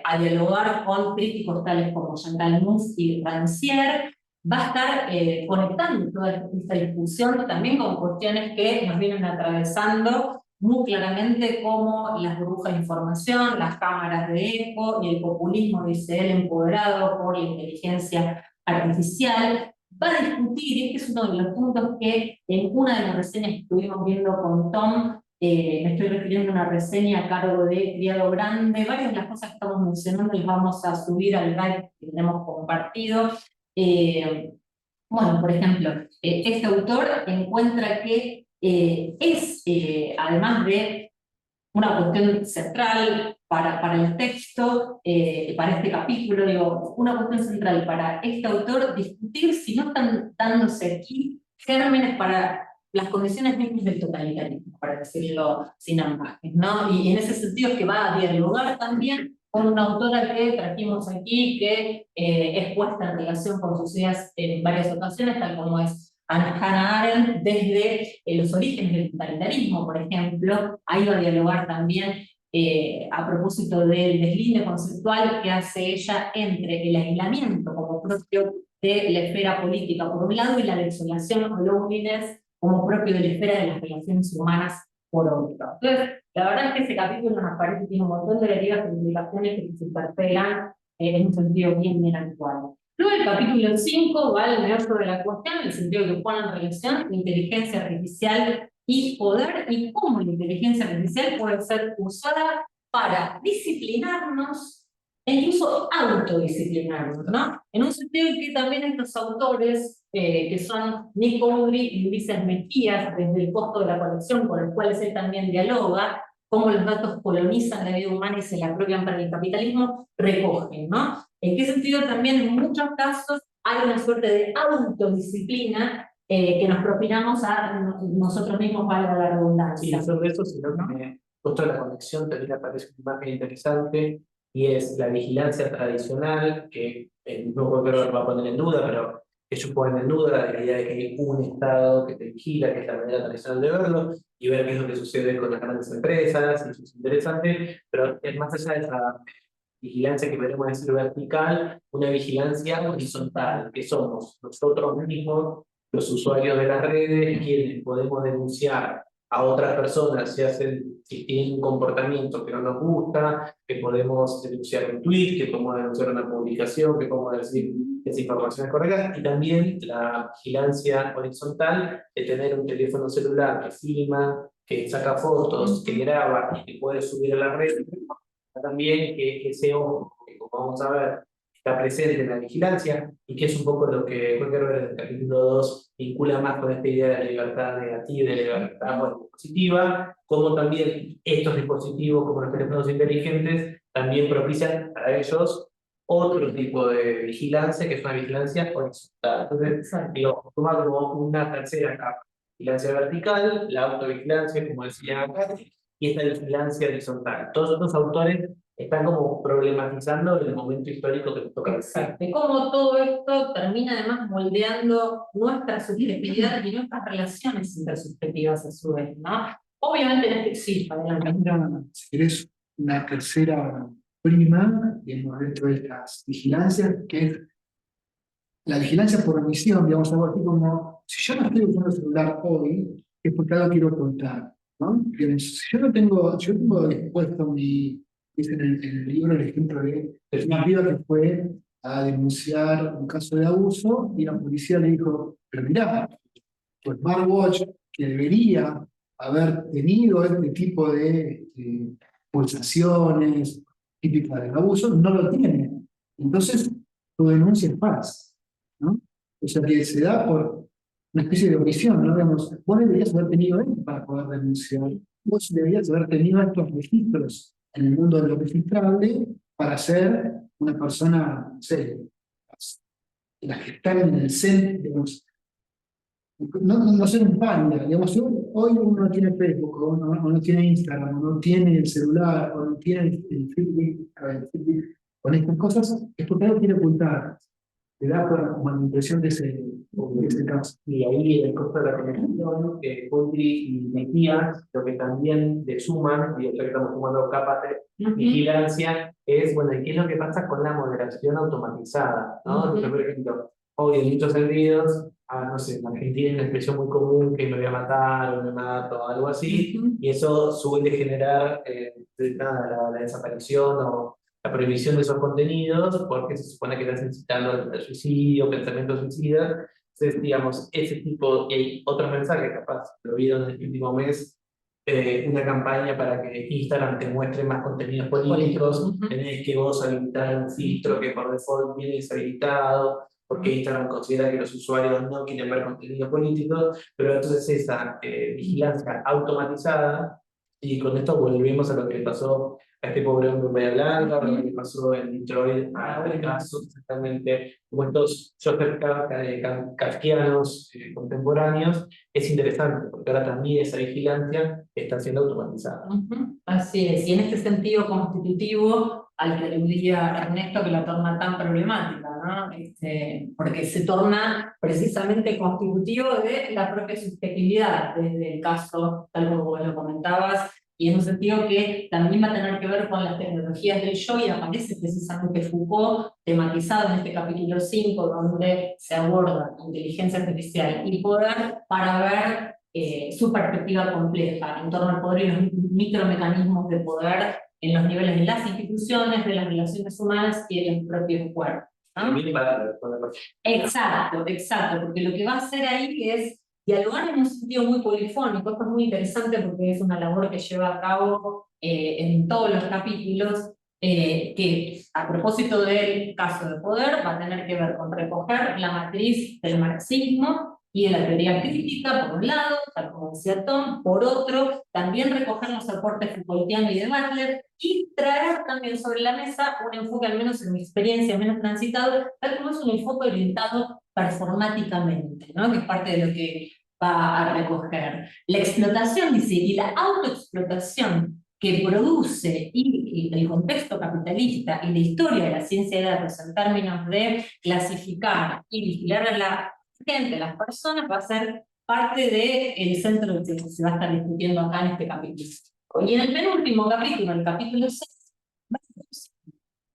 a dialogar con críticos tales como Chantal Mouffe y Rancière. Va a estar conectando toda esta discusión también con cuestiones que nos vienen atravesando muy claramente, como las burbujas de información, las cámaras de eco y el populismo, dice él, empoderado por la inteligencia artificial. Va a discutir, y este es uno de los puntos que en una de las reseñas que estuvimos viendo con Tom, me estoy refiriendo a una reseña a cargo de Criado Grande. Varias de las cosas que estamos mencionando las vamos a subir al drive que tenemos compartido. Bueno, por ejemplo, este autor encuentra que además de una cuestión central para el texto, para este capítulo, digo, una cuestión central para este autor, discutir si no están dándose aquí gérmenes para las condiciones mismas del totalitarismo, para decirlo sin ambajes, ¿no? Y en ese sentido es que va a dialogar también con una autora que trajimos aquí, que es puesta en relación con sus ideas en varias ocasiones, tal como es Hannah Arendt, desde los orígenes del totalitarismo, por ejemplo. Ahí va a dialogar también a propósito del deslinde conceptual que hace ella entre el aislamiento como propio de la esfera política por un lado y la desolación o loneliness como propio de la esfera de las relaciones humanas por otro. Entonces, la verdad es que ese capítulo nos parece que tiene un montón de derivas e implicaciones que se interpelan en un sentido bien actual. Luego el capítulo 5 va al meollo de la cuestión, en el sentido que pone en relación inteligencia artificial y poder, y cómo la inteligencia artificial puede ser usada para disciplinarnos e incluso autodisciplinarnos, ¿no? En un sentido que también estos autores, que son Nick Cowdery y Ulises Mejías, desde el costo de la conexión, con el cual él también dialoga, cómo los datos colonizan la vida humana y se la apropian para el capitalismo, recogen, ¿no? En qué sentido también en muchos casos hay una suerte de autodisciplina que nos propinamos a nosotros mismos, valga la redundancia. Sí, sobre eso, sino que justo la conexión también aparece una imagen interesante y es la vigilancia tradicional, que el mismo gobierno va a poner en duda, pero ellos ponen en duda la idea de que hay un Estado que te vigila, que es la manera tradicional de verlo, y ver qué es lo que sucede con las grandes empresas, y eso es interesante, pero es más allá de esa vigilancia que podemos decir vertical, una vigilancia horizontal, que somos nosotros mismos, los usuarios de las redes, quienes podemos denunciar a otras personas si tienen un comportamiento que no nos gusta, que podemos denunciar un tweet, que podemos denunciar una publicación, que podemos decir desinformaciones correctas, y también la vigilancia horizontal de tener un teléfono celular que filma, que saca fotos, que graba y que puede subir a la red. También que ese ojo, que como vamos a ver, está presente en la vigilancia y que es un poco lo que Jorge Herrera en el capítulo 2 vincula más con esta idea de la libertad negativa y de la libertad positiva, como también estos dispositivos, como los teléfonos inteligentes, también propician para ellos otro tipo de vigilancia, que es una vigilancia horizontal. Entonces, digo, toma como una tercera capa. Vigilancia vertical, la autovigilancia, como decía acá, y esta vigilancia horizontal. Todos estos autores están como problematizando el momento histórico que nos toca. Exacto. Y cómo todo esto termina además moldeando nuestra subjetividad y nuestras relaciones intersubjetivas a su vez, ¿no? Obviamente en este sí, adelante. Si querés, una tercera prima, digamos, dentro de estas vigilancias, que es la vigilancia por omisión, digamos, algo así como, si yo no estoy usando el celular hoy, es porque algo quiero ocultar, ¿no? Si yo no tengo, yo tengo expuesto dice en el libro el ejemplo de una piba que fue a denunciar un caso de abuso y la policía le dijo, pero mirá, tu smartwatch que debería haber tenido este tipo de pulsaciones típicas del abuso, no lo tiene. Entonces, tu denuncia es falsa, ¿no? O sea que se da por una especie de omisión, ¿no? Digamos, vos deberías haber tenido esto para poder denunciar, vos deberías haber tenido estos registros en el mundo de lo registrable para ser una persona, no sé, las que están en el centro, digamos, no ser un panda, digamos, hoy uno no tiene Facebook, o no tiene Instagram, o no tiene el celular, o no tiene el Fitbit, con estas cosas, es porque algo quiere ocultar. Te da como la impresión de ese caso. Y ahí el costo de la conexión, Putri y Mejías, lo que también le suman, y ya que estamos sumando capas de vigilancia, es, bueno, ¿y qué es lo que pasa con la moderación automatizada? ¿No? Entonces, por ejemplo, hoy en muchos sentidos, no sé, en Argentina hay una expresión muy común que me voy a matar o me mato o algo así, y eso suele generar la desaparición o la prohibición de esos contenidos, porque se supone que estás incitando al suicidio, pensamiento suicida. Entonces, digamos, ese tipo, y hay otros mensajes, capaz, lo vieron en el último mes, una campaña para que Instagram te muestre más contenidos políticos, tenés que vos habilitar un filtro que por default viene deshabilitado, porque Instagram considera que los usuarios no quieren ver contenidos políticos, pero entonces esa vigilancia automatizada, y con esto volvemos a lo que pasó a este pobre hombre en Bahía Blanca, lo que pasó en Detroit, el caso exactamente como estos Joseph kafkianos contemporáneos, es interesante, porque ahora también esa vigilancia está siendo automatizada. Así es, y en este sentido constitutivo al que aludía Ernesto, que la torna tan problemática, ¿no? Porque se torna precisamente constitutivo de la propia subjetividad, desde el caso, tal como vos lo comentabas, y en un sentido que también va a tener que ver con las tecnologías del yo, y aparece precisamente Foucault tematizado en este capítulo 5, donde se aborda inteligencia artificial y poder para ver su perspectiva compleja en torno al poder y los micromecanismos de poder en los niveles de las instituciones, de las relaciones humanas y de los propios cuerpos. ¿No? Exacto, exacto, porque lo que va a hacer ahí es dialogar en un sentido muy polifónico. Esto es muy interesante porque es una labor que lleva a cabo en todos los capítulos, que a propósito del caso de poder va a tener que ver con recoger la matriz del marxismo y de la teoría crítica, por un lado, tal como decía Tom, por otro, también recoger los aportes Foucaultiano y de Butler, y traer también sobre la mesa un enfoque, al menos en mi experiencia, menos transitado, tal como es un enfoque orientado performáticamente, ¿no? Que es parte de lo que va a recoger. La explotación, dice, y la autoexplotación que produce y el contexto capitalista y la historia de la ciencia de datos en términos de clasificar y vigilar a la gente, las personas, va a ser parte del centro de lo que se va a estar discutiendo acá en este capítulo. Y en el penúltimo capítulo, el capítulo 6,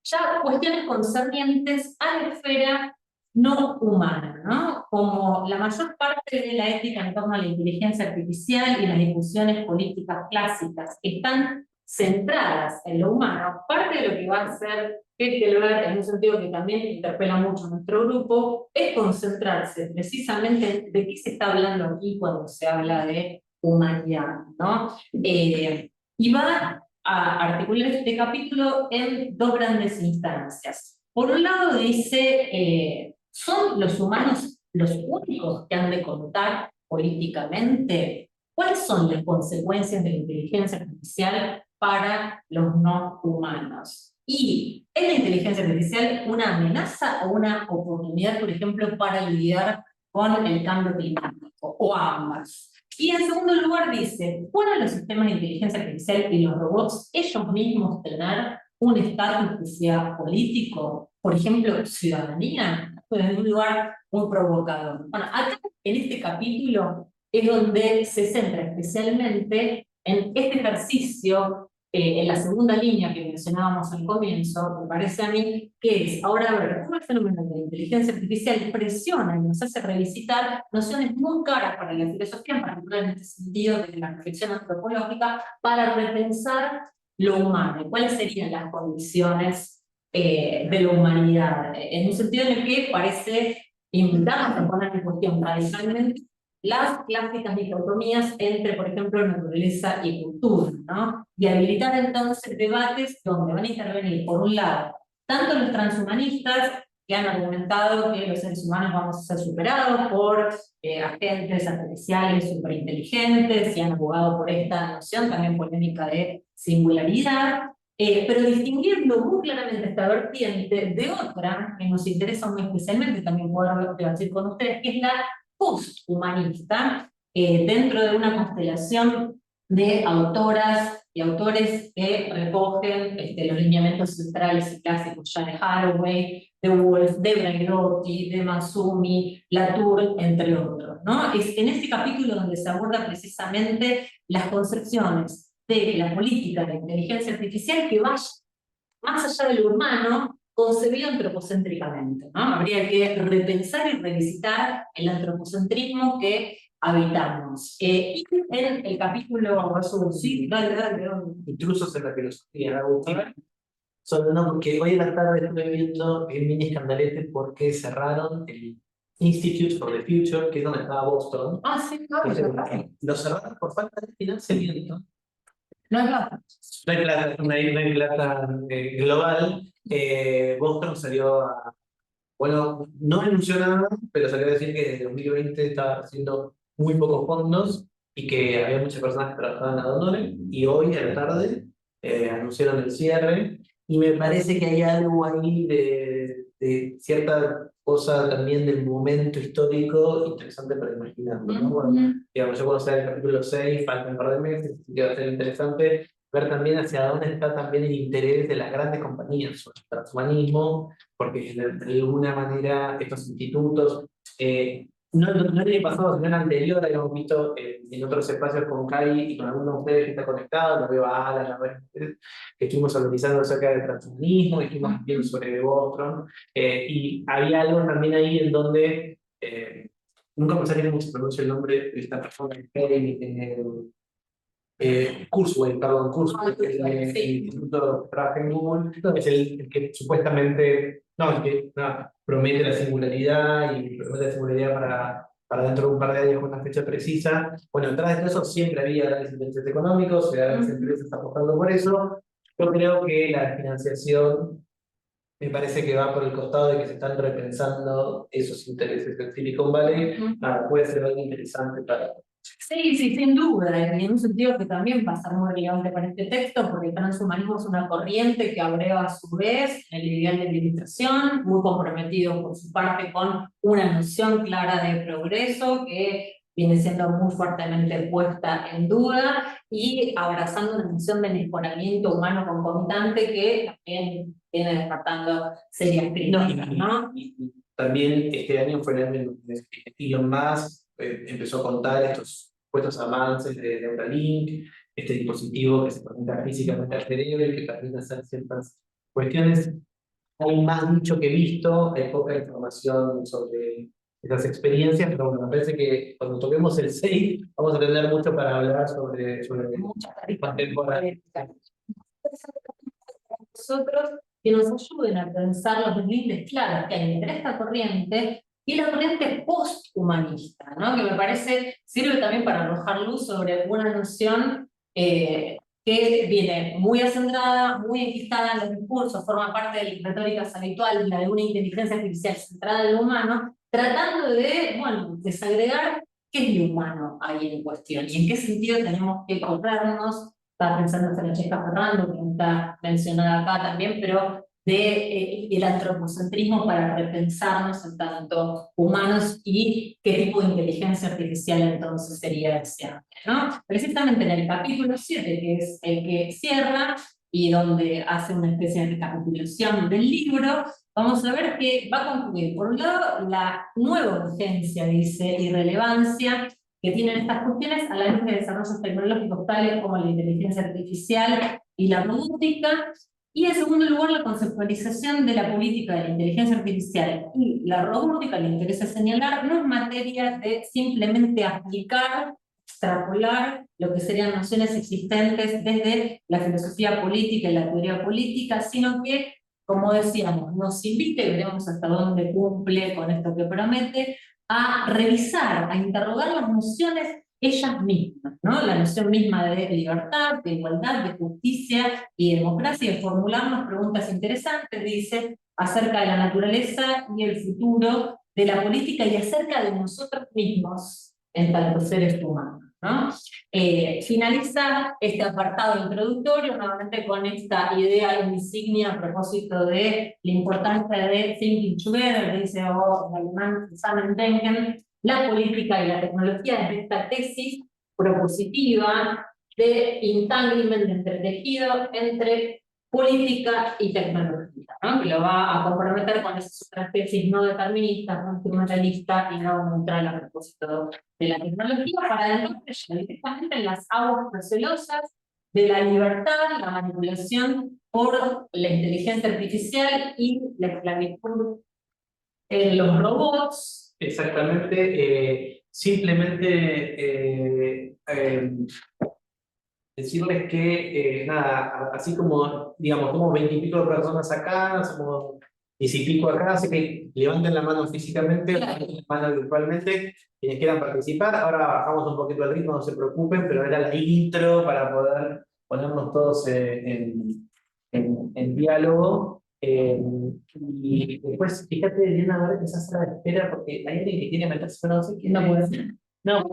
ya cuestiones concernientes a la esfera no humana, ¿no? Como la mayor parte de la ética en torno a la inteligencia artificial y las discusiones políticas clásicas están centradas en lo humano, parte de lo que va a hacer Kierkegaard, en un sentido que también interpela mucho a nuestro grupo, es concentrarse precisamente en de qué se está hablando aquí cuando se habla de humanidad, ¿no? Y va a articular este capítulo en dos grandes instancias. Por un lado dice, ¿son los humanos los únicos que han de contar políticamente? ¿Cuáles son las consecuencias de la inteligencia artificial para los no humanos? ¿Y es la inteligencia artificial una amenaza o una oportunidad, por ejemplo, para lidiar con el cambio climático? O ambas. Y en segundo lugar dice, ¿pueden los sistemas de inteligencia artificial y los robots ellos mismos tener un estatus que sea político? Por ejemplo, ciudadanía, en un lugar muy provocador. Bueno, acá en este capítulo es donde se centra especialmente en este ejercicio, en la segunda línea que mencionábamos al comienzo, me parece a mí, que es ahora ver cómo el fenómeno de la inteligencia artificial presiona y nos hace revisitar nociones muy caras para la filosofía, en particular en este sentido de la reflexión antropológica, para repensar lo humano, cuáles serían las condiciones de la humanidad, en un sentido en el que parece invitarnos a poner en cuestión radicalmente las clásicas dicotomías entre, por ejemplo, naturaleza y cultura, ¿no? Y habilitar entonces debates donde van a intervenir, por un lado, tanto los transhumanistas, que han argumentado que los seres humanos vamos a ser superados por agentes artificiales superinteligentes, y han abogado por esta noción también polémica de singularidad, pero distinguiendo muy claramente esta vertiente de otra que nos interesa muy especialmente también poder debatir con ustedes, que es la posthumanista, dentro de una constelación de autoras y autores que recogen los lineamientos centrales y clásicos ya de Haraway, de Woolf, de Braidotti, de Massumi, Latour, entre otros, ¿no? Es en este capítulo donde se aborda precisamente las concepciones de la política de inteligencia artificial que vaya más allá de lo humano, concebido antropocéntricamente, ¿no? Habría que repensar y revisitar el antropocentrismo que habitamos. Y en el capítulo... Sí, dale. Intrusos en la filosofía, Agustín. Solo no, porque hoy en la tarde estuve viendo el mini escandalete porque cerraron el Institute for the Future, que es donde estaba Boston. Ah, sí, claro. Lo cerraron por falta de financiamiento. No es plata. No hay plata, no hay plata global. Boston salió a... Bueno, no anunció nada, pero salió a decir que desde 2020 estaba haciendo muy pocos fondos y que había muchas personas que trabajaban a donores. Y hoy a la tarde anunciaron el cierre. Y me parece que hay algo ahí de cierta cosa también del momento histórico interesante para imaginarlo, ¿no? Bueno, digamos, yo cuando sea el capítulo 6, faltan un par de meses, así que va a ser interesante ver también hacia dónde está también el interés de las grandes compañías sobre el transhumanismo, porque de alguna manera estos institutos no el año pasado, sino el anterior, habíamos visto en otros espacios con Kai y con algunos de ustedes que está conectado, lo veo a Alan, a ver, que estuvimos organizando acerca del transhumanismo, estuvimos viendo sobre Bostrom, y había algo también ahí en donde, nunca me sale cómo se pronuncia el nombre de esta persona, Kurzweil, perdón, Kurzweil, que es el instituto que trabaja en Google, es el que supuestamente, no, el que promete la singularidad y promete la singularidad para dentro de un par de años con una fecha precisa. Bueno, detrás de eso siempre había grandes intereses económicos, grandes empresas apostando por eso. Yo creo que la financiación me parece que va por el costado de que se están repensando esos intereses del Silicon Valley. Puede ser algo interesante para... Sí, sí, sin duda, y en un sentido que también va a ser muy relevante para este texto, porque el transhumanismo es una corriente que abreva a su vez el ideal de ilustración, muy comprometido por su parte con una noción clara de progreso que viene siendo muy fuertemente puesta en duda y abrazando una noción de mejoramiento humano concomitante que también viene despertando serias críticas, ¿no? Y también este año fue el año en donde Elon Musk empezó a contar estos supuestos avances de Neuralink, este dispositivo que se conecta físicamente al cerebro y que permite hacer ciertas cuestiones. Hay más dicho que visto, hay poca información sobre esas experiencias, pero bueno, me parece que cuando toquemos el 6 vamos a tener mucho para hablar sobre muchas más temporal. Nosotros que nos ayuden a pensar los límites claros que hay entre esta corriente y la corriente posthumanista, ¿no? Que me parece sirve también para arrojar luz sobre una noción que viene muy acendrada, muy enquistada en los discursos, forma parte de las retóricas habituales, la de una inteligencia artificial centrada en lo humano, tratando de, bueno, desagregar qué es lo humano ahí en cuestión y en qué sentido tenemos que corrernos. Estaba pensando en Francesca Ferrando, que está mencionada acá también, pero el antropocentrismo para repensarnos en tanto humanos y qué tipo de inteligencia artificial entonces sería deseable, ¿no? Precisamente en el capítulo 7, que es el que cierra y donde hace una especie de recapitulación del libro, vamos a ver que va a concluir, por un lado, la nueva urgencia, dice, y relevancia que tienen estas cuestiones a la luz de desarrollos tecnológicos tales como la inteligencia artificial y la robótica, y en segundo lugar la conceptualización de la política de la inteligencia artificial y la robótica, le interesa señalar, no es materia de simplemente aplicar, extrapolar lo que serían nociones existentes desde la filosofía política y la teoría política, sino que, como decíamos, nos invita, y veremos hasta dónde cumple con esto que promete, a revisar, a interrogar las nociones ellas mismas, ¿no? La noción misma de libertad, de igualdad, de justicia y democracia, y formularnos preguntas interesantes, dice, acerca de la naturaleza y el futuro de la política y acerca de nosotros mismos en tanto seres humanos, ¿no? Finaliza este apartado introductorio nuevamente con esta idea insignia a propósito de la importancia de thinking together, dice en alemán Zusammendenken, la política y la tecnología desde esta tesis propositiva de entanglement, de entretejido entre política y tecnología, ¿no? Que lo va a comprometer con esas otras tesis no deterministas, no instrumentalistas y no neutrales a propósito de la tecnología, para adentrarse ya directamente en las aguas recelosas de la libertad, la manipulación por la inteligencia artificial y la esclavitud en los robots. Exactamente, simplemente decirles que, nada, así como, digamos, somos 20 y pico de personas acá, somos 10 y pico acá, así que levanten la mano físicamente, levanten la mano virtualmente, quienes quieran participar. Ahora bajamos un poquito el ritmo, no se preocupen, pero era la intro para poder ponernos todos en diálogo. Y después, fíjate, Diana, a ver esa sala de espera, porque hay alguien que quiere meterse, pero no sé quién. No puede ser. No,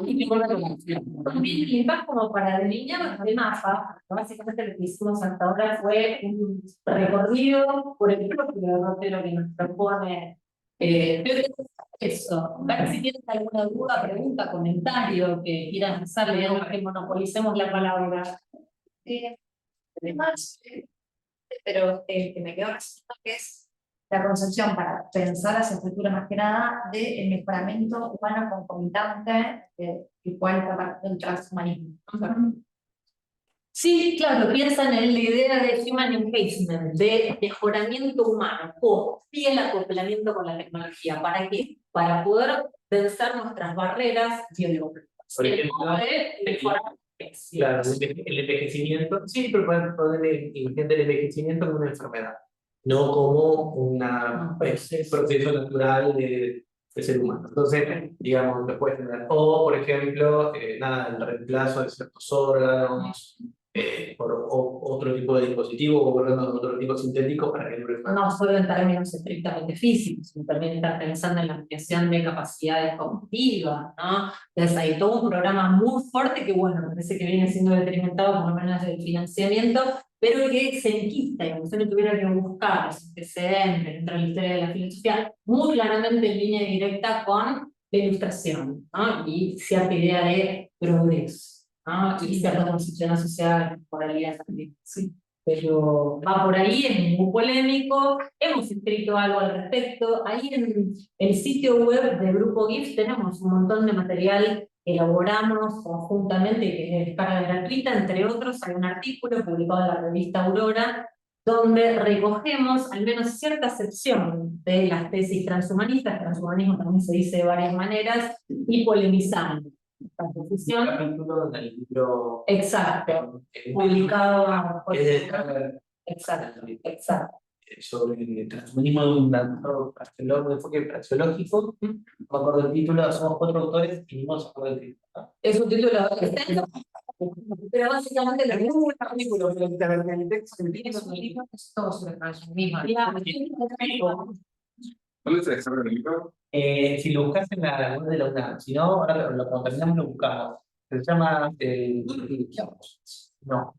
También más como para delinear el mapa, básicamente lo que hicimos hasta ahora fue un recorrido por el propio rotero que nos propone. Eso, ver si tienes alguna duda, pregunta, comentario que quieran hacerle, digamos que monopolicemos la palabra. Además, pero que me quedó resultando que es la concepción para pensar hacia el futuro más que nada del mejoramiento humano concomitante que cuál es la parte del transhumanismo. Sí, claro, piensan en la idea de human engagement, de mejoramiento humano, o fiel acoplamiento con la tecnología. ¿Para qué? Para poder vencer nuestras barreras biológicas. Por ejemplo, claro, el envejecimiento, sí, pero pueden ponerle imagen del envejecimiento como una enfermedad, no como un proceso natural del ser humano. Entonces, digamos, después tener, o por ejemplo, nada, el reemplazo de ciertos órganos por otro tipo de dispositivo o por otro tipo sintético para que dure más. No solo en términos estrictamente físicos, sino también estar pensando en la ampliación de capacidades cognitivas, ¿no? Entonces hay todo un programa muy fuerte que, bueno, me parece que viene siendo detrimentado por lo menos del financiamiento, pero que se enquista, y como si no tuviera que buscar los antecedentes dentro de la historia de la filosofía, muy claramente en línea directa con la ilustración, ¿no? Y cierta idea de progreso, ¿no? Y cierta concepción asociada a la moralidad también, sí. Pero va por ahí, es muy polémico, hemos escrito algo al respecto. Ahí en el sitio web de Grupo GIF tenemos un montón de material que elaboramos conjuntamente, que es de descarga gratuita, entre otros hay un artículo publicado en la revista Aurora, donde recogemos al menos cierta sección de las tesis transhumanistas, transhumanismo también se dice de varias maneras, y polemizando esta posición. Capítulo del libro. Exacto, publicado por... Exacto. Exacto. Sobre el transhumanismo de un enfoque praxeológico. No me acuerdo el título, somos 4 autores y no se acuerda el título. Es un título extenso, pero básicamente lo que es un artículo, pero el texto que tiene un libro es todo sobre el transhumanismo. ¿Dónde se descarga el libro? Si lo buscas en la web de la UNAM, si no, ahora cuando terminamos lo buscamos. Se llama no,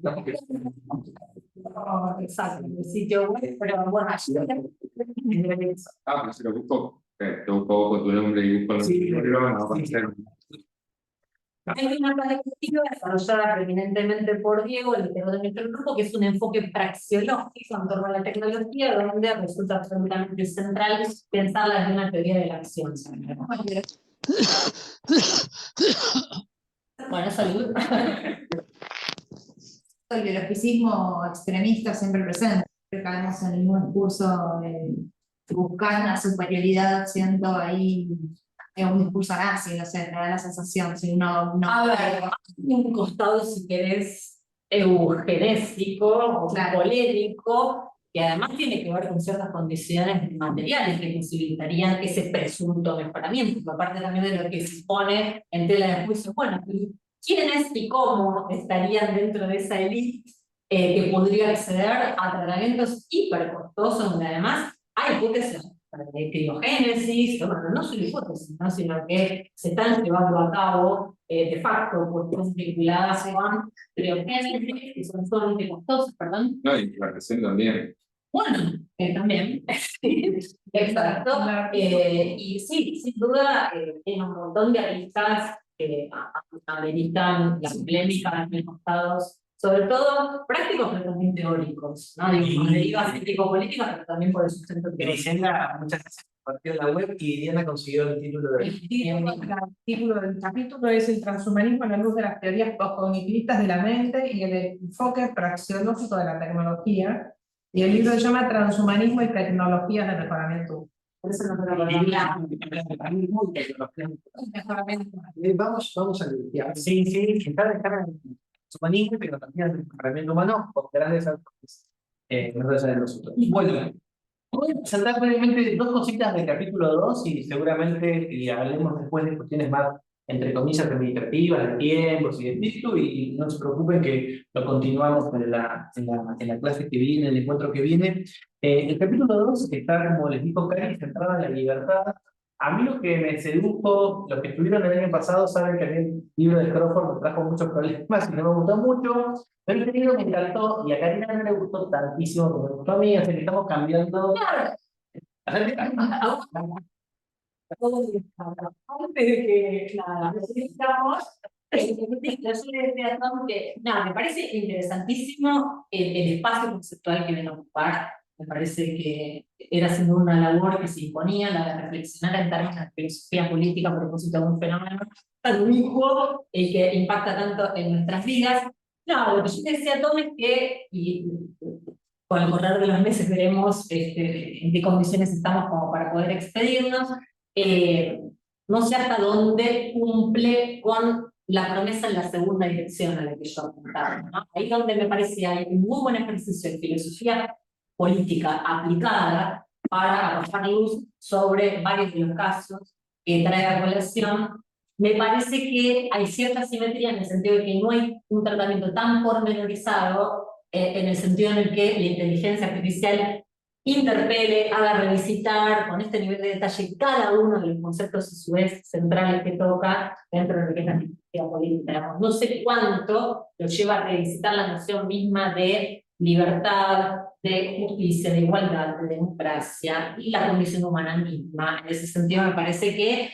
exacto, el sitio web, pero bueno, Pero si lo busco, te busco con tu nombre y busco el libro, no va a aparecer. hay una perspectiva desarrollada preeminentemente por Diego, el interior de nuestro grupo, que es un enfoque praxeológico en torno a la tecnología, donde resulta absolutamente central pensarla desde una teoría de la acción. Bueno, salud. El biologicismo extremista siempre presente. Creo que caemos en el mismo discurso de buscar una superioridad, siento ahí un discurso nazi, no sé, me da la sensación. Si uno no A ver, un costado, si querés, eugenésico o Claro. polémico, que además tiene que ver con ciertas condiciones materiales que posibilitarían ese presunto mejoramiento, por parte también de lo que se pone en tela de juicio. Bueno, ¿quiénes y cómo estarían dentro de esa élite que podría acceder a tratamientos hipercostosos, donde además hay hipótesis de criogénesis, no solo hipótesis, ¿no? Sino que se están llevando a cabo de facto cuestiones vinculadas con criogénesis, que son sumamente costosas, perdón. No, y la recién también. Bueno, también, exacto. Y sí, sin duda, tiene un montón de aristas que ameritan la polémica en los costados, sobre todo prácticos, pero también teóricos, ¿no? Digo, con derivas ético-políticas, pero también por el sustento teórico. Griselda muchas veces compartió la web y Diana consiguió el título de... El título del capítulo es El transhumanismo a la luz de las teorías postcognitivistas de la mente y el enfoque praxeológico de la tecnología. Y el libro se llama Transhumanismo y tecnologías de mejoramiento. Por eso no te lo Vamos a limpiar. Sí, que está de cara en humanismo, pero también el mejoramiento humano con grandes autores. No de nosotros. Bueno, voy a presentar brevemente 2 cositas del capítulo 2 y seguramente hablemos después de cuestiones más, entre comillas, administrativas, de tiempos y de espíritu, y no se preocupen que lo continuamos en la clase que viene, el encuentro que viene. El capítulo 2 está, como les dijo Cari, centrado en la libertad. A mí lo que me sedujo, los que estuvieron el año pasado saben que a mí el libro de Crawford me trajo muchos problemas y no me gustó mucho, pero este libro me encantó y a Karina no le gustó tantísimo como me gustó a mí, así que estamos cambiando. Antes de que nada, necesitamos, yo le decía a Tom que nada, me parece interesantísimo el espacio conceptual que viene a ocupar me parece que era sin duda una labor que se imponía, la de reflexionar en términos de filosofía política a propósito de un fenómeno tan ubicuo, el que impacta tanto en nuestras vidas. No, lo que yo te decía, Tom, es que, y con el correr de los meses veremos en qué condiciones estamos como para poder expedirnos, no sé hasta dónde cumple con la promesa en la segunda dirección a la que yo apuntaba, ¿no? Ahí donde me parece hay un muy buen ejercicio de filosofía política aplicada para arrojar luz sobre varios de los casos que trae a colación. Me parece que hay cierta simetría en el sentido de que no hay un tratamiento tan pormenorizado en el sentido en el que la inteligencia artificial interpele, haga revisitar con este nivel de detalle cada uno de los conceptos a su vez centrales que toca dentro de lo que es la filosofía política. No sé cuánto lo lleva a revisitar la noción misma de libertad, de justicia, de igualdad, de democracia y la condición humana misma. En ese sentido me parece que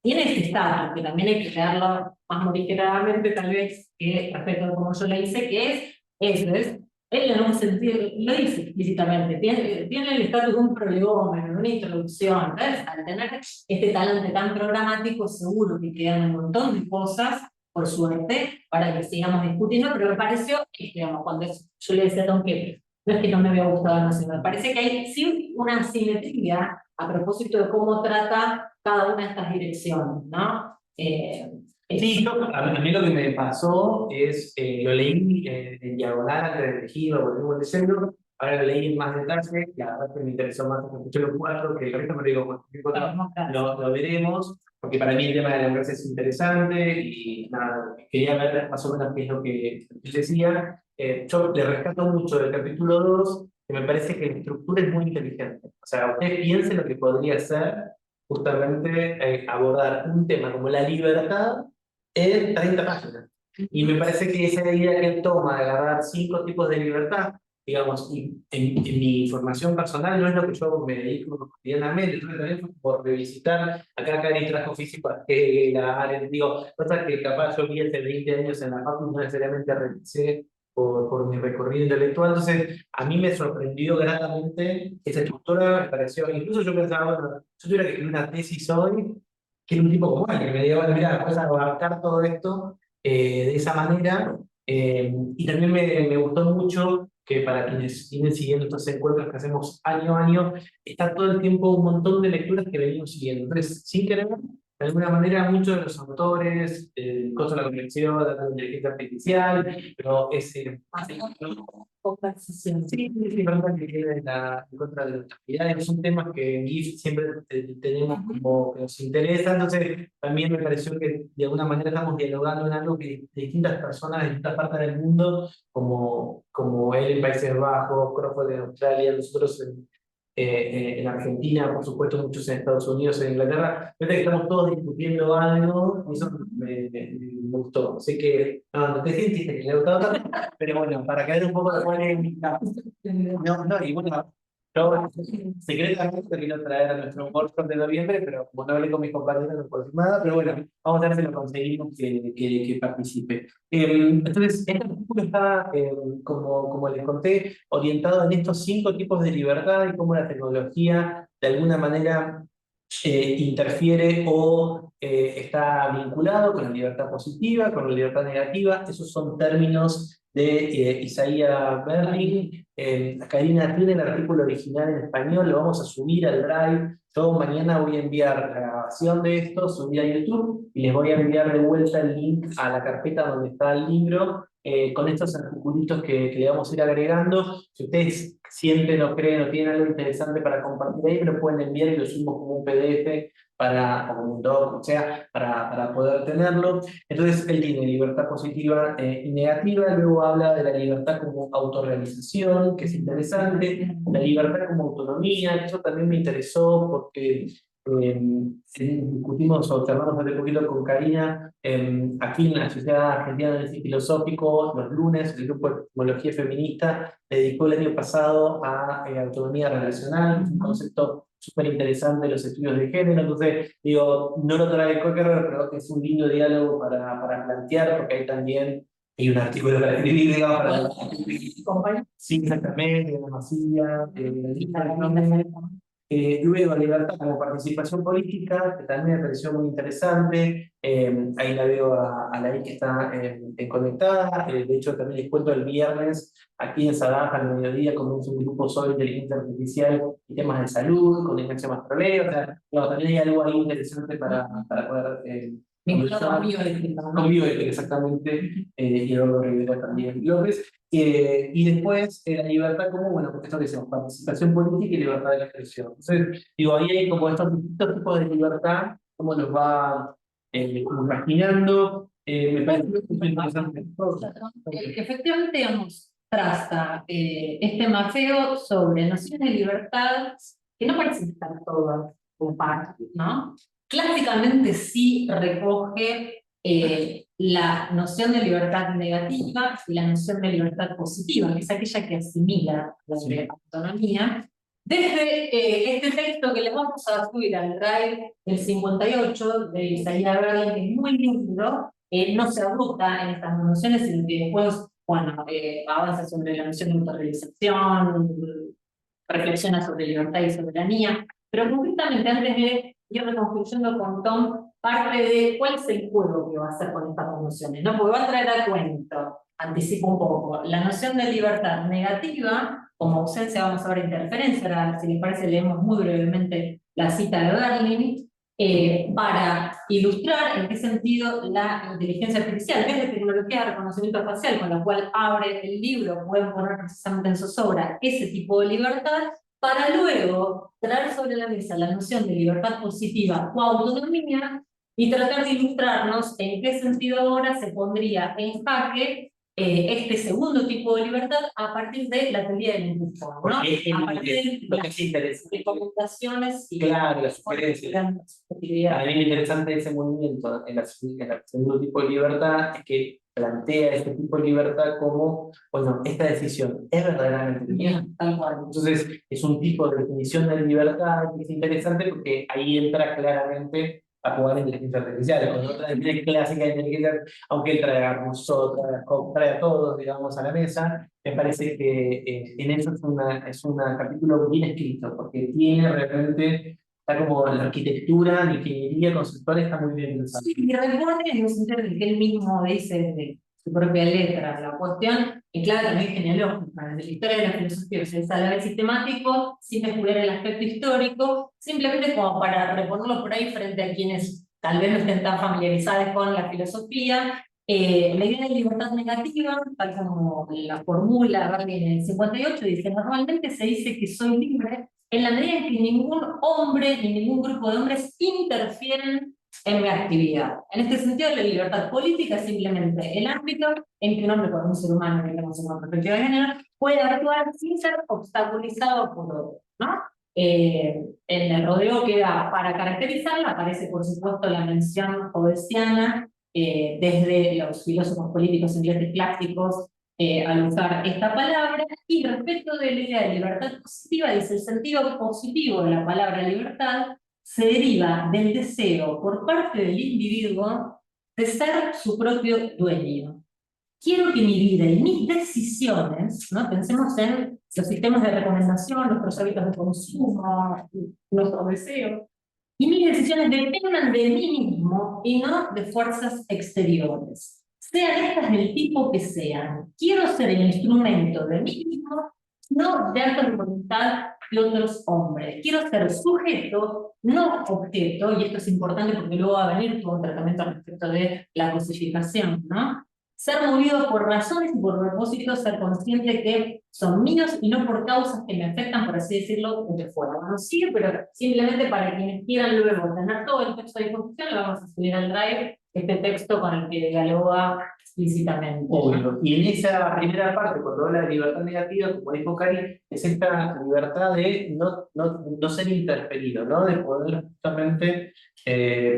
tiene este estatus, que también hay que leerlo más modificadamente tal vez que respecto a como yo le hice, que es eso, es él en un sentido, lo dice explícitamente, tiene el estatus de un prolegómeno, una introducción. Entonces, al tener este talante tan programático, seguro que quedan un montón de cosas, por suerte, para que sigamos discutiendo, pero me pareció, digamos, cuando yo le decía a Tom que no es que no me había gustado, no sé, me parece que hay sí una simetría a propósito de cómo trata cada una de estas direcciones, ¿no? Sí, a mí lo que me pasó es, lo leí en diagonal antes de elegirlo, volví leyendo, ahora lo leí en más detalle, la verdad que me interesó más escuché los cuatro, que el resto me lo digo, lo veremos, porque para mí el tema de la democracia es interesante y nada, quería ver más o menos qué es lo que él decía. Yo le rescato mucho del capítulo 2, que me parece que la estructura es muy inteligente. O sea, usted piense lo que podría ser justamente abordar un tema como la libertad en 30 páginas. Y me parece que esa idea que él toma de agarrar 5 tipos de libertad, digamos, y en mi formación personal no es lo que yo me dedico cotidianamente, entonces también fue por revisitar, acá Cari trajo físico a Hegel, a Arendt, digo, cosas que capaz yo vi hace 20 años en la facultad, no necesariamente revisé por mi recorrido intelectual, entonces a mí me sorprendió gratamente esa estructura, me pareció, incluso yo pensaba, bueno, yo tuviera que escribir una tesis hoy, que era un tipo como él, que me diga, bueno, mira, puedes abarcar todo esto de esa manera, y también me gustó mucho que para quienes vienen siguiendo estos encuentros que hacemos año a año, está todo el tiempo un montón de lecturas que venimos siguiendo. Entonces, sin querer, de alguna manera, muchos de los autores, el costo de la conexión, la inteligencia artificial, pero ese... Sí, sí, verdad que queda en contra de la actividades, son temas que en GIF siempre tenemos como que nos interesa, entonces también me pareció que de alguna manera estamos dialogando en algo que distintas personas de distintas partes del mundo, como él en Países Bajos, Crawford en Australia, nosotros en Argentina, por supuesto, muchos en Estados Unidos, en Inglaterra, parece que estamos todos discutiendo algo, y eso me gustó. Sé que no te sentiste que le gustó tanto, pero bueno, para caer un poco de polémica. No, y bueno, yo secretamente quiero traer a nuestro workshop de noviembre, pero como no hablé con mis compañeros, no puedo decir nada, pero bueno, vamos a ver si lo conseguimos que participe. Entonces, este artículo está, como les conté, orientado en estos 5 tipos de libertad y cómo la tecnología de alguna manera interfiere o está vinculado con la libertad positiva, con la libertad negativa. Esos son términos de Isaiah Berlin. Karina tiene el artículo original en español, lo vamos a subir al Drive. Yo mañana voy a enviar la grabación de esto, subir a YouTube y les voy a enviar de vuelta el link a la carpeta donde está el libro. Con estos articulitos que le vamos a ir agregando. Si ustedes sienten o creen o tienen algo interesante para compartir ahí, me lo pueden enviar y lo subimos como un PDF o como un doc, o sea, para poder tenerlo. Entonces, él tiene libertad positiva y negativa, luego habla de la libertad como autorrealización, que es interesante, la libertad como autonomía, eso también me interesó porque discutimos o charlamos hace poquito con Karina, aquí en la Sociedad Argentina de Análisis Filosófico, los lunes, el grupo de Epistemología Feminista dedicó el año pasado a autonomía relacional, un concepto súper interesante de los estudios de género, entonces digo, no lo trae Kocher, pero es un lindo diálogo para plantear, porque hay también hay un artículo para escribir, digamos, para... Compañía. Sí, exactamente, la masía, luego, libertad como participación política, que también me pareció muy interesante. Ahí la veo a la I que está conectada. De hecho, también les cuento el viernes, aquí en Sadaf, al mediodía, comienza un grupo sobre inteligencia artificial y temas de salud, con Ignacio Mastroleo. O sea, no, también hay algo ahí interesante para poder Vinculado con bioética, ¿no? con bioética, exactamente, y Eduardo Rivera también López. Y después la libertad como, bueno, esto que decimos, participación política y libertad de expresión. Entonces, digo, ahí hay como estos distintos tipos de libertad, cómo los va como imaginando. Me parece muy interesante. Efectivamente, digamos, traza este mapeo sobre nociones de libertad que no parecen estar todas compactas, ¿no? Clásicamente sí recoge la noción de libertad negativa y la noción de libertad positiva, que es aquella que asimila la autonomía. Desde este texto que les vamos a subir al Drive, el 58 de Isaías Berlin, que es muy lindo, no se agota en estas nociones, sino que después, bueno, avanza sobre la noción de autorrealización, reflexiona sobre libertad y soberanía, pero concretamente antes de ir reconstruyendo con Tom parte de cuál es el juego que va a hacer con estas nociones, ¿no? Porque va a traer a cuento, anticipo un poco, la noción de libertad negativa, como ausencia, vamos a ver interferencia, ahora si les parece leemos muy brevemente la cita de Berlin, para ilustrar en qué sentido la inteligencia artificial, desde tecnología de reconocimiento facial, con la cual abre el libro, pueden poner precisamente en sus obras ese tipo de libertad, para luego traer sobre la mesa la noción de libertad positiva o autonomía y tratar de ilustrarnos en qué sentido ahora se pondría en jaque este segundo tipo de libertad a partir de la teoría del impulso, ¿no? A partir de las recomendaciones y claro, las sugerencias. A mí lo interesante de ese movimiento en el segundo tipo de libertad es que plantea este tipo de libertad como, bueno, esta decisión es verdaderamente mía. Entonces, es un tipo de definición de libertad que es interesante porque ahí entra claramente a jugar en inteligencia artificial, con otra definición clásica de inteligencia, aunque él trae a Rousseau, trae a todos, digamos, a la mesa. Me parece que en eso es un capítulo bien escrito, porque tiene realmente, está como la arquitectura, la ingeniería conceptual está muy bien pensada. Sí, y recuerden en el sentido de que él mismo dice desde su propia letra, la cuestión es clave también genealógica, desde la historia de la filosofía, o sea, es a la vez sistemático, sin descuidar el aspecto histórico, simplemente como para reponerlo por ahí frente a quienes tal vez no estén tan familiarizados con la filosofía. La idea de libertad negativa, tal como la formula Berlin en el 58, dice: normalmente se dice que soy libre en la medida en que ningún hombre ni ningún grupo de hombres interfieren en mi actividad. En este sentido, la libertad política es simplemente el ámbito en que un hombre, por un ser humano, que tenemos una perspectiva de género, puede actuar sin ser obstaculizado por otro, ¿no? En el rodeo queda, para caracterizarla, aparece por supuesto la mención hobbesiana, desde los filósofos políticos ingleses clásicos, al usar esta palabra, y respecto de la idea de libertad positiva, dice: el sentido positivo de la palabra libertad se deriva del deseo por parte del individuo de ser su propio dueño. Quiero que mi vida y mis decisiones, ¿no? Pensemos en los sistemas de recomendación, nuestros hábitos de consumo, nuestros deseos, y mis decisiones dependan de mí mismo y no de fuerzas exteriores, sean estas del tipo que sean. Quiero ser el instrumento de mí mismo, no de actos de voluntad de otros hombres. Quiero ser sujeto, no objeto, y esto es importante porque luego va a venir todo un tratamiento respecto de la cosificación, ¿no? Ser movido por razones y por propósitos, ser consciente que son míos y no por causas que me afectan, por así decirlo, desde fuera. Bueno, sí, pero simplemente para quienes quieran luego tener todo el texto de disposición, lo vamos a subir al Drive, este texto con el que dialoga explícitamente. Obvio. Y en esa primera parte, cuando habla de libertad negativa, como dijo Cari, es esta libertad de no ser interferido, ¿no? De poder justamente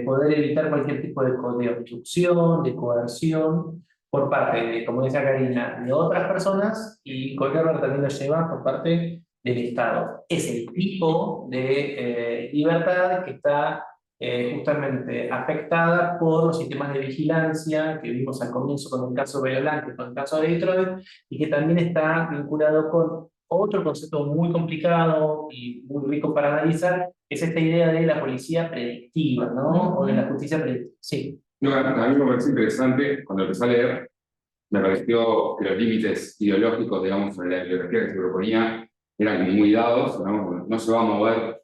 poder evitar cualquier tipo de obstrucción, de coerción, por parte de, como decía Karina, de otras personas, y Kohlberg también lo lleva por parte del Estado. Es el tipo de libertad que está justamente afectada por los sistemas de vigilancia que vimos al comienzo con el caso Blanco y con el caso de Detroit, y que también está vinculado con otro concepto muy complicado y muy rico para analizar, que es esta idea de la policía predictiva, ¿no? O de la justicia predictiva. Sí. No, a mí me parece interesante, cuando empecé a leer, me pareció que los límites ideológicos, digamos, de la bibliografía que se proponía eran muy dados, ¿no? No se va a mover,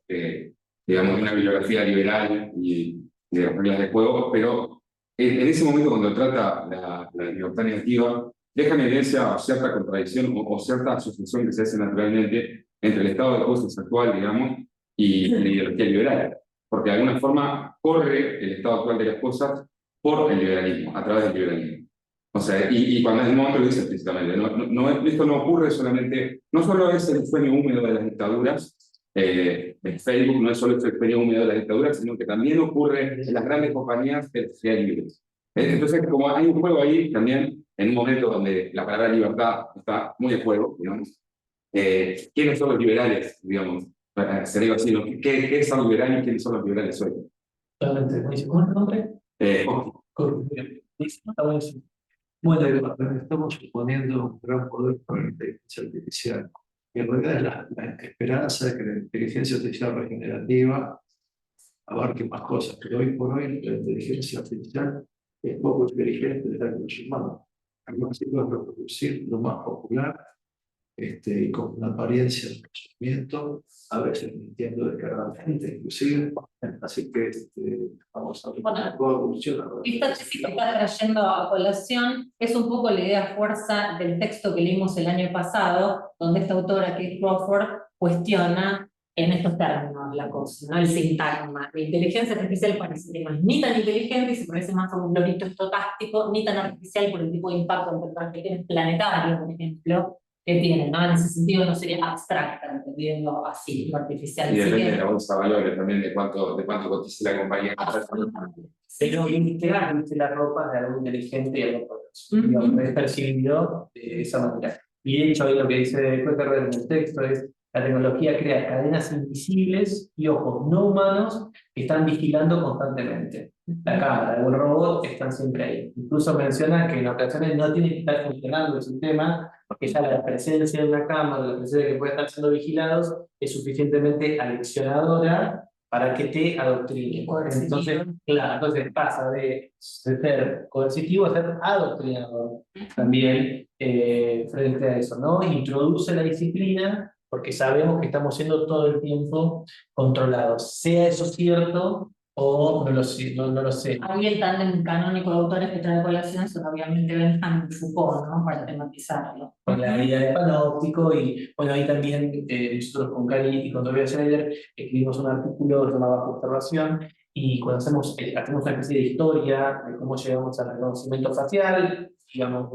digamos, una bibliografía liberal y de las reglas de juego, pero en ese momento cuando trata la libertad negativa, deja en evidencia cierta contradicción o cierta asociación que se hace naturalmente entre el estado de cosas actual, digamos, y la ideología liberal, porque de alguna forma corre el estado actual de las cosas por el liberalismo, a través del liberalismo. O sea, y cuando en un momento lo dice explícitamente, esto no ocurre solamente, no solo es el sueño húmedo de las dictaduras, el Facebook no es solo el sueño húmedo de las dictaduras, sino que también ocurre en las grandes compañías de sociedad libres. Entonces, como hay un juego ahí también, en un momento donde la palabra libertad está muy en juego, digamos, ¿quiénes son los liberales, digamos? Sería así, ¿no? ¿Qué son los liberales y quiénes son los liberales hoy? Totalmente. Buenísimo. ¿Cómo es tu nombre? Está buenísimo. Bueno, estamos suponiendo un gran poder para la inteligencia artificial. Y en realidad es la esperanza de que la inteligencia artificial regenerativa abarque más cosas, pero hoy por hoy la inteligencia artificial es poco inteligente de la que los humanos. Además, se puede reproducir lo más popular y con una apariencia de conocimiento, a veces mintiendo descaradamente, inclusive. Así que vamos a ver cómo evoluciona. Esta tesis que está trayendo a colación es un poco la idea fuerza del texto que leímos el año pasado, donde esta autora, Kate Crawford, cuestiona en estos términos la cosa, ¿no? El sintagma. La inteligencia artificial parece que no es ni tan inteligente y se parece más a un globito estocástico, ni tan artificial por el tipo de impacto en cuestiones planetarias, por ejemplo, que tiene, ¿no? En ese sentido no sería abstracta, entendiendo así, lo artificial. Y depende de la bolsa de valores también, de cuánto cotiza la compañía. Pero integrar la ropa de algo inteligente y algo poderoso. Es percibido de esa manera. Y de hecho, ahí lo que dice Kueterberg en el texto es: la tecnología crea cadenas invisibles y ojos no humanos que están vigilando constantemente. La cámara o el robot están siempre ahí. Incluso menciona que en ocasiones no tiene que estar funcionando el sistema, porque ya la presencia de una cámara, la presencia de que pueden estar siendo vigilados, es suficientemente aleccionadora para que te adoctrine. Entonces, claro, entonces pasa de ser coercitivo a ser adoctrinador también frente a eso, ¿no? Introduce la disciplina porque sabemos que estamos siendo todo el tiempo controlados. Sea eso cierto o no lo sé. Ahí el tándem canónico de autores que trae colación son obviamente Benjamin Foucault, ¿no? Para tematizarlo. Con la idea de panóptico, y bueno, ahí también nosotros con Cari y con Tobias Schneider escribimos un artículo llamado Bajo Observación, y cuando hacemos una especie de historia de cómo llegamos al reconocimiento facial, digamos,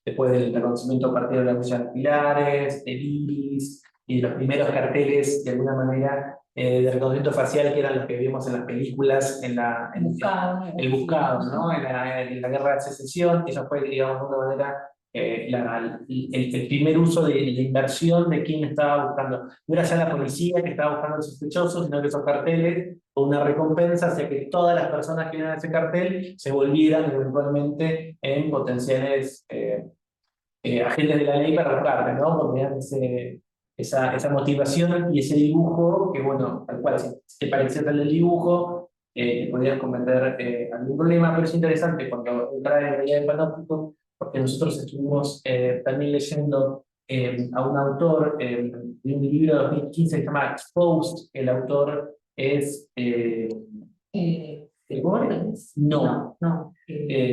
después del reconocimiento a partir de las huellas pilares, del iris, y de los primeros carteles, de alguna manera, de reconocimiento facial, que eran los que vimos en las películas, el buscado, ¿no? En la guerra de secesión. Eso fue, digamos, de alguna manera, el primer uso de la inversión de quién estaba buscando. No era ya la policía que estaba buscando al sospechoso, sino que esos carteles, con una recompensa, hacia que todas las personas que vieran ese cartel se volvieran eventualmente en potenciales agentes de la ley para buscarte, ¿no? Porque eran esa motivación y ese dibujo, que bueno, tal cual, si te parecía tal el dibujo, podrías cometer algún problema, pero es interesante cuando trae la idea del panóptico, porque nosotros estuvimos también leyendo a un autor de un libro de 2015 que se llama Exposed. El autor es... No.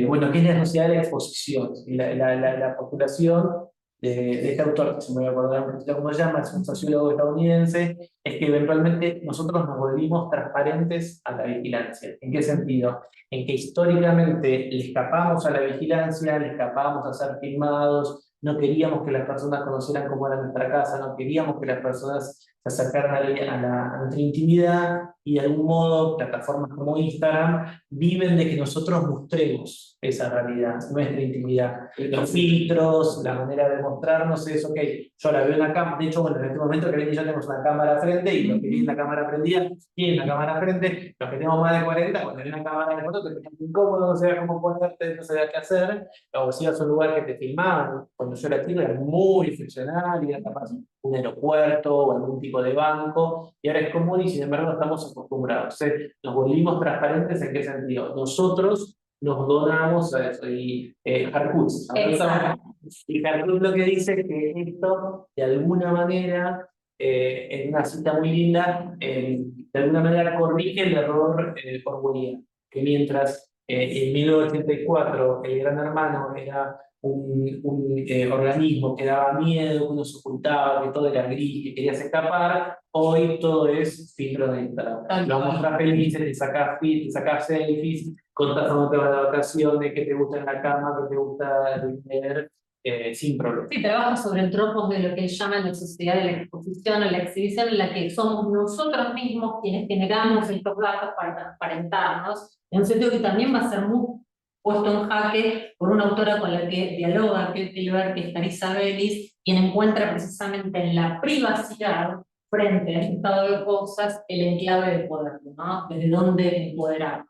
Bueno, que es la sociedad de la exposición, y la postulación de este autor, que se me voy a acordar un poquito cómo se llama, es un sociólogo estadounidense, es que eventualmente nosotros nos volvimos transparentes a la vigilancia. ¿En qué sentido? En que históricamente le escapamos a la vigilancia, le escapamos a ser filmados, no queríamos que las personas conocieran cómo era nuestra casa, no queríamos que las personas se acercaron a nuestra intimidad y de algún modo plataformas como Instagram viven de que nosotros mostremos esa realidad, nuestra intimidad. Los filtros, la manera de mostrarnos es, ok, yo la veo en la cámara, de hecho, bueno, en este momento que ven y yo tenemos una cámara frente y los que tienen la cámara prendida tienen la cámara frente, los que tenemos más de 40, cuando ven una cámara de foto te pones incómodo, no sabes cómo ponerte, no sabes qué hacer, o si ibas a un lugar que te filmaban, cuando yo era chico era muy funcional, y era capaz un aeropuerto o algún tipo de banco, y ahora es común y sin embargo no estamos acostumbrados. Nos volvimos transparentes ¿en qué sentido? Nosotros nos donamos a eso, y Harcourt, y Harcourt lo que dice es que esto, de alguna manera, en una cita muy linda, de alguna manera corrige el error orwelliano, que mientras en 1984 el Gran Hermano era un organismo que daba miedo, que uno se ocultaba, que todo era gris, que querías escapar, hoy todo es filtro de Instagram. Lo mostras felices, te sacas selfies, contás dónde te vas de vacaciones, qué te gusta en la cama, qué te gusta leer, sin problema. Sí, trabaja sobre el tropo de lo que él llama la sociedad de la exposición o la exhibición, en la que somos nosotros mismos quienes generamos estos datos para transparentarnos, en un sentido que también va a ser muy puesto en jaque por una autora con la que dialoga Kate Gilbert, que es Carissa Bellis, quien encuentra precisamente en la privacidad, frente a este estado de cosas, el enclave de poder, ¿no? Desde dónde empoderarnos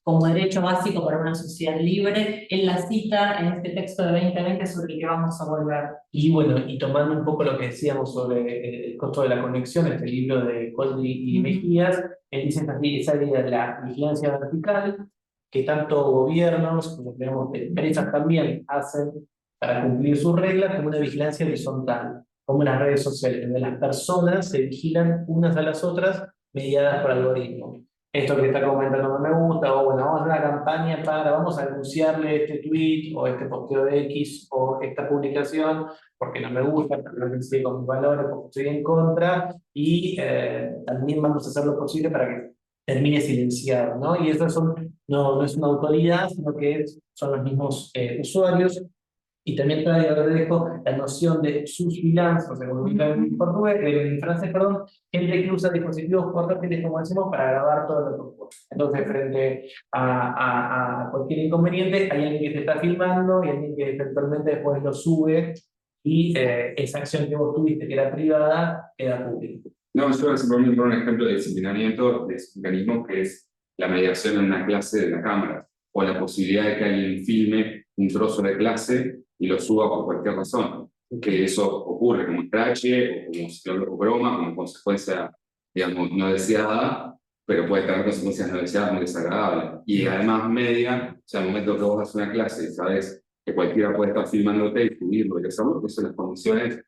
como derecho básico para una sociedad libre. Él la cita en este texto de 2020 sobre el que vamos a volver. Y bueno, y tomando un poco lo que decíamos sobre el costo de la conexión, este libro de Goldie y Mejías, él dice esa idea de la vigilancia vertical, que tanto gobiernos como digamos, empresas también hacen para cumplir sus reglas, como una vigilancia horizontal, como las redes sociales, donde las personas se vigilan unas a las otras mediadas por algoritmos. Esto que está comentando no me gusta, o bueno, vamos a hacer una campaña vamos a denunciarle este tweet, o este posteo de X, o esta publicación, porque no me gusta, porque no coincide con mis valores, porque estoy en contra, y también vamos a hacer lo posible para que termine silenciado, ¿no? Y eso no es una autoridad, sino que son los mismos usuarios. Y también trae, ahora dejo, la noción de susvilance, o sea, como en portugués, en francés, perdón, gente que usa dispositivos portátiles, como decimos, para grabar todo lo que ocurre. Entonces, frente a cualquier inconveniente, hay alguien que te está filmando y alguien que eventualmente después lo sube y esa acción que vos tuviste, que era privada, queda pública. No, yo simplemente pongo un ejemplo de disciplinamiento de ese mecanismo que es la mediación en una clase de la cámara, o la posibilidad de que alguien filme un trozo de clase y lo suba por cualquier razón. Que eso ocurre como escrache, o como broma, como consecuencia, digamos, no deseada, pero puede tener consecuencias no deseadas muy desagradables. Y además media, o sea, al momento que vos haces una clase y sabes que cualquiera puede estar filmándote y subirlo, y eso las condiciones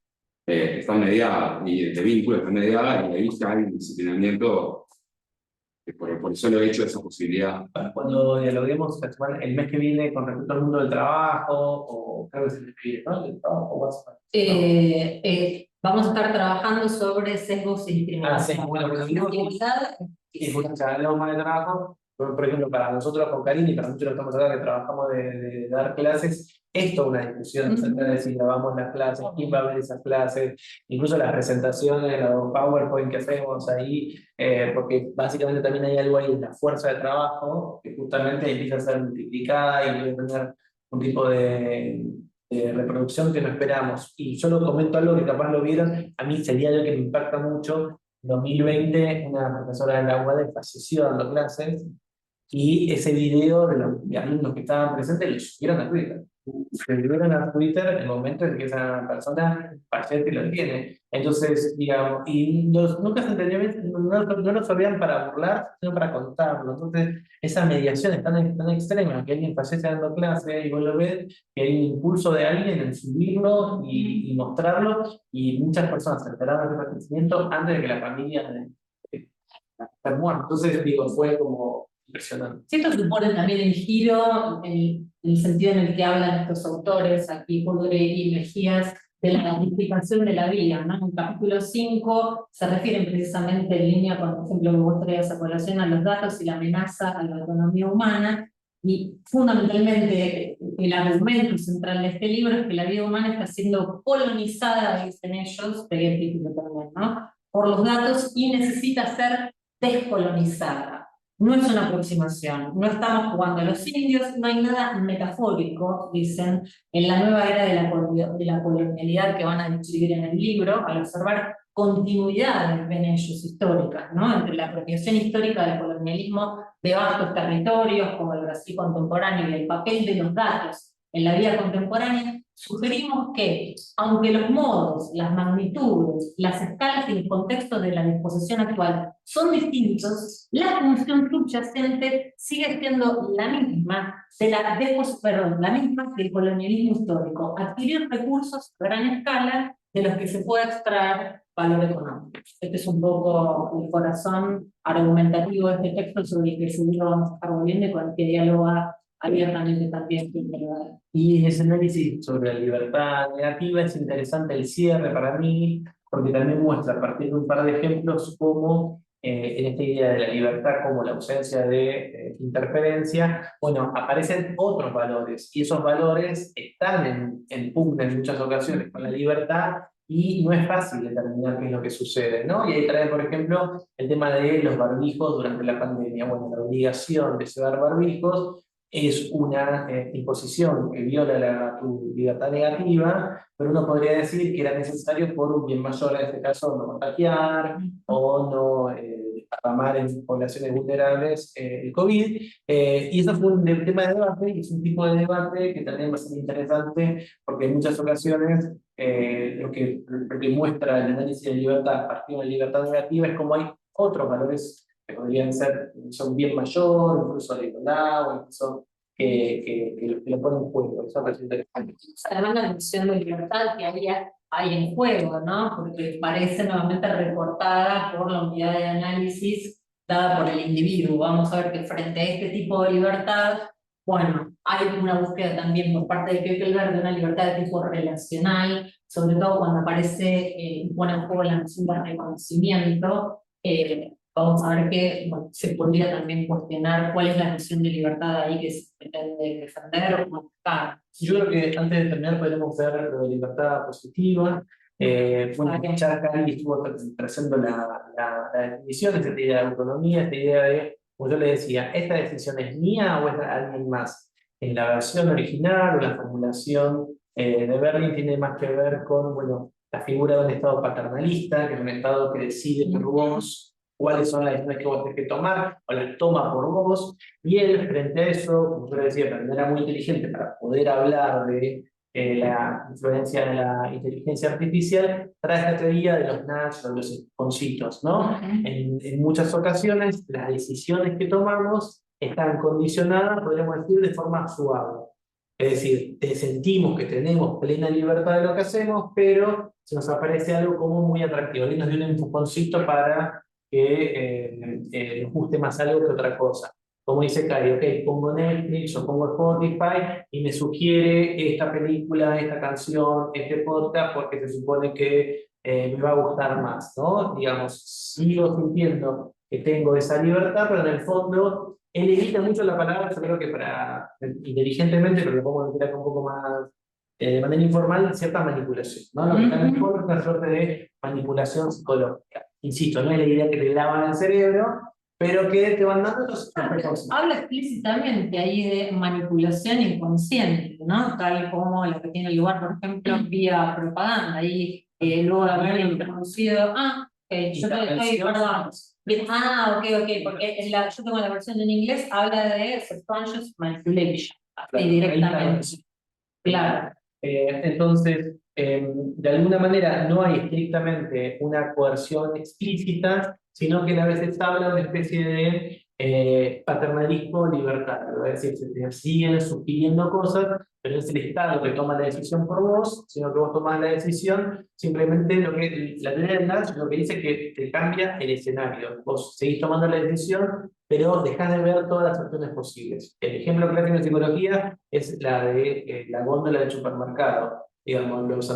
están mediadas, y de vínculo están mediadas, y ahí ya hay un disciplinamiento. Por eso lo he hecho esa posibilidad. Cuando dialoguemos el mes que viene con respecto al mundo del trabajo, o creo que se viene, ¿no? ¿Del trabajo? Vamos a estar trabajando sobre sesgos y discriminación. Sí, bueno, y justo hablamos más de trabajo, por ejemplo, para nosotros con Karine y para muchos que estamos acá que trabajamos de dar clases, es toda una discusión acerca de si grabamos las clases, quién va a ver esas clases, incluso las presentaciones, los PowerPoint que hacemos ahí, porque básicamente también hay algo ahí en la fuerza de trabajo que justamente empieza a ser multiplicada y debe tener un tipo de reproducción que no esperamos. Y yo lo comento algo que capaz lo vieron, a mí sería algo que me impacta mucho. En 2020 una profesora de la UAD falleció dando clases y ese video de los alumnos que estaban presentes lo subieron a Twitter. Se subieron a Twitter en el momento en que esa persona fallece y lo tiene. Entonces, digamos, y nunca se entendió bien, no lo sabían para burlar, sino para contarlo. Entonces, esa mediación es tan extrema que alguien fallece dando clase y vos lo ves, que hay un impulso de alguien en subirlo y mostrarlo, y muchas personas se enteraron de ese fallecimiento antes de que la familia esté muerta. Entonces, digo, fue como impresionante. Sí, esto supone también el giro, el sentido en el que hablan estos autores, aquí Podre y Mejías, de la magnificación de la vida, ¿no? En el capítulo 5 se refieren precisamente en línea con, por ejemplo, que vos traías a colación a los datos y la amenaza a la autonomía humana, y fundamentalmente el argumento central de este libro es que la vida humana está siendo colonizada, dicen ellos, pegué el título también, ¿no? por los datos y necesita ser descolonizada. No es una aproximación, no estamos jugando a los indios, no hay nada metafórico, dicen, en la nueva era de la colonialidad que van a describir en el libro, al observar continuidades, ven ellos, históricas, ¿no? Entre la apropiación histórica del colonialismo de vastos territorios, como el Brasil contemporáneo, y el papel de los datos en la vida contemporánea, sugerimos que, aunque los modos, las magnitudes, las escalas y el contexto de la disposición actual son distintos, la función subyacente sigue siendo la misma la misma del colonialismo histórico, adquirir recursos a gran escala de los que se pueda extraer valor económico. Este es un poco el corazón argumentativo de este texto sobre el que seguro vamos a estar volviendo y con el que dialoga abiertamente también. Y ese análisis sobre la libertad negativa es interesante el cierre para mí, porque también muestra a partir de un par de ejemplos cómo en esta idea de la libertad como la ausencia de interferencia, bueno, aparecen otros valores y esos valores están en pugna en muchas ocasiones con la libertad y no es fácil determinar qué es lo que sucede, ¿no? Y ahí trae, por ejemplo, el tema de los barbijos durante la pandemia. Bueno, la obligación de llevar barbijos es una imposición que viola tu libertad negativa, pero uno podría decir que era necesario por un bien mayor, en este caso no contagiar o no derramar en poblaciones vulnerables el COVID. Y eso fue un tema de debate, y es un tipo de debate que también va a ser interesante, porque en muchas ocasiones lo que muestra el análisis de libertad a partir de la libertad negativa es como hay otros valores que podrían ser, son bien mayor, incluso la igualdad, o incluso que lo ponen en juego. Eso parece interesante. Además, la noción de libertad que hay en juego, ¿no? Porque parece nuevamente reportada por la unidad de análisis dada por el individuo. Vamos a ver que frente a este tipo de libertad, bueno, hay una búsqueda también por parte de Kierkegaard de una libertad de tipo relacional, sobre todo cuando aparece y pone en juego la noción de reconocimiento. Vamos a ver que bueno, se podría también cuestionar cuál es la noción de libertad ahí que se pretende defender o buscar. Yo creo que antes de terminar podemos ver lo de libertad positiva. Bueno, ya Cali estuvo trazando la definición de esta idea de autonomía, esta idea de, como yo le decía, ¿esta decisión es mía o es de alguien más? En la versión original o la formulación de Berlin tiene más que ver con, bueno, la figura de un Estado paternalista, que es un Estado que decide por vos cuáles son las decisiones que vos tenés que tomar, o las toma por vos, y él, frente a eso, como yo le decía, de manera muy inteligente para poder hablar de la influencia de la inteligencia artificial, trae esta teoría de los nudges o los esponjitos, ¿no? En muchas ocasiones, las decisiones que tomamos están condicionadas, podríamos decir, de forma suave. Es decir, sentimos que tenemos plena libertad de lo que hacemos, pero se nos aparece algo como muy atractivo, y nos dio un empujoncito para que nos guste más algo que otra cosa. Como dice Cari, ok, pongo Netflix o pongo Spotify y me sugiere esta película, esta canción, este podcast, porque se supone que me va a gustar más, ¿no? Digamos, sigo sintiendo que tengo esa libertad, pero en el fondo él evita mucho la palabra, yo creo que para inteligentemente, pero lo pongo un poco más de manera informal, cierta manipulación, ¿no? Lo que está en el fondo es una suerte de manipulación psicológica. Insisto, no es la idea que te lavan el cerebro, pero que te van dando los aspectos. Habla explícitamente ahí de manipulación inconsciente, ¿no? Tal como la que tiene lugar, por ejemplo, vía propaganda. Ahí luego de haber introducido, yo estoy, perdón. Ok, porque yo tengo la versión en inglés, habla de subconscious manipulation, así directamente. Claro. Entonces, de alguna manera no hay estrictamente una coerción explícita, sino que a veces habla de una especie de paternalismo libertario, es decir, se te siguen sugiriendo cosas, pero no es el Estado que toma la decisión por vos, sino que vos tomás la decisión, simplemente la teoría del Nudge lo que dice es que te cambia el escenario, vos seguís tomando la decisión, pero dejás de ver todas las opciones posibles. El ejemplo clásico de psicología es la de la góndola del supermercado. Digamos, los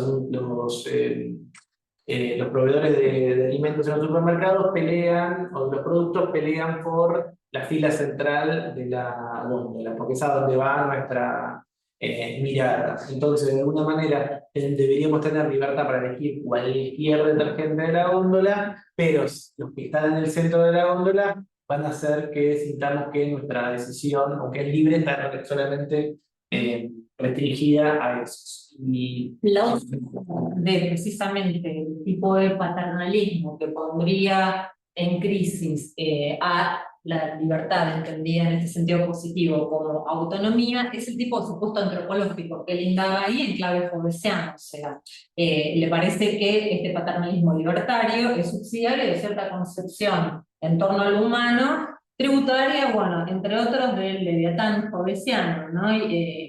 proveedores de alimentos en los supermercados pelean, o los productos pelean por la fila central de la góndola, porque es a donde va nuestra mirada. Entonces, de alguna manera, deberíamos tener libertad para elegir cualquier detergente de la góndola, pero los que están en el centro de la góndola van a hacer que sintamos que nuestra decisión, aunque es libre, está solamente restringida a esos. Y La otra de precisamente el tipo de paternalismo que pondría en crisis a la libertad entendida en este sentido positivo como autonomía es el tipo de supuesto antropológico que él indaga ahí en clave hobbesiana. O sea, le parece que este paternalismo libertario es subsidiario de cierta concepción en torno al humano, tributaria, bueno, entre otros del Leviatán hobbesiano, ¿no?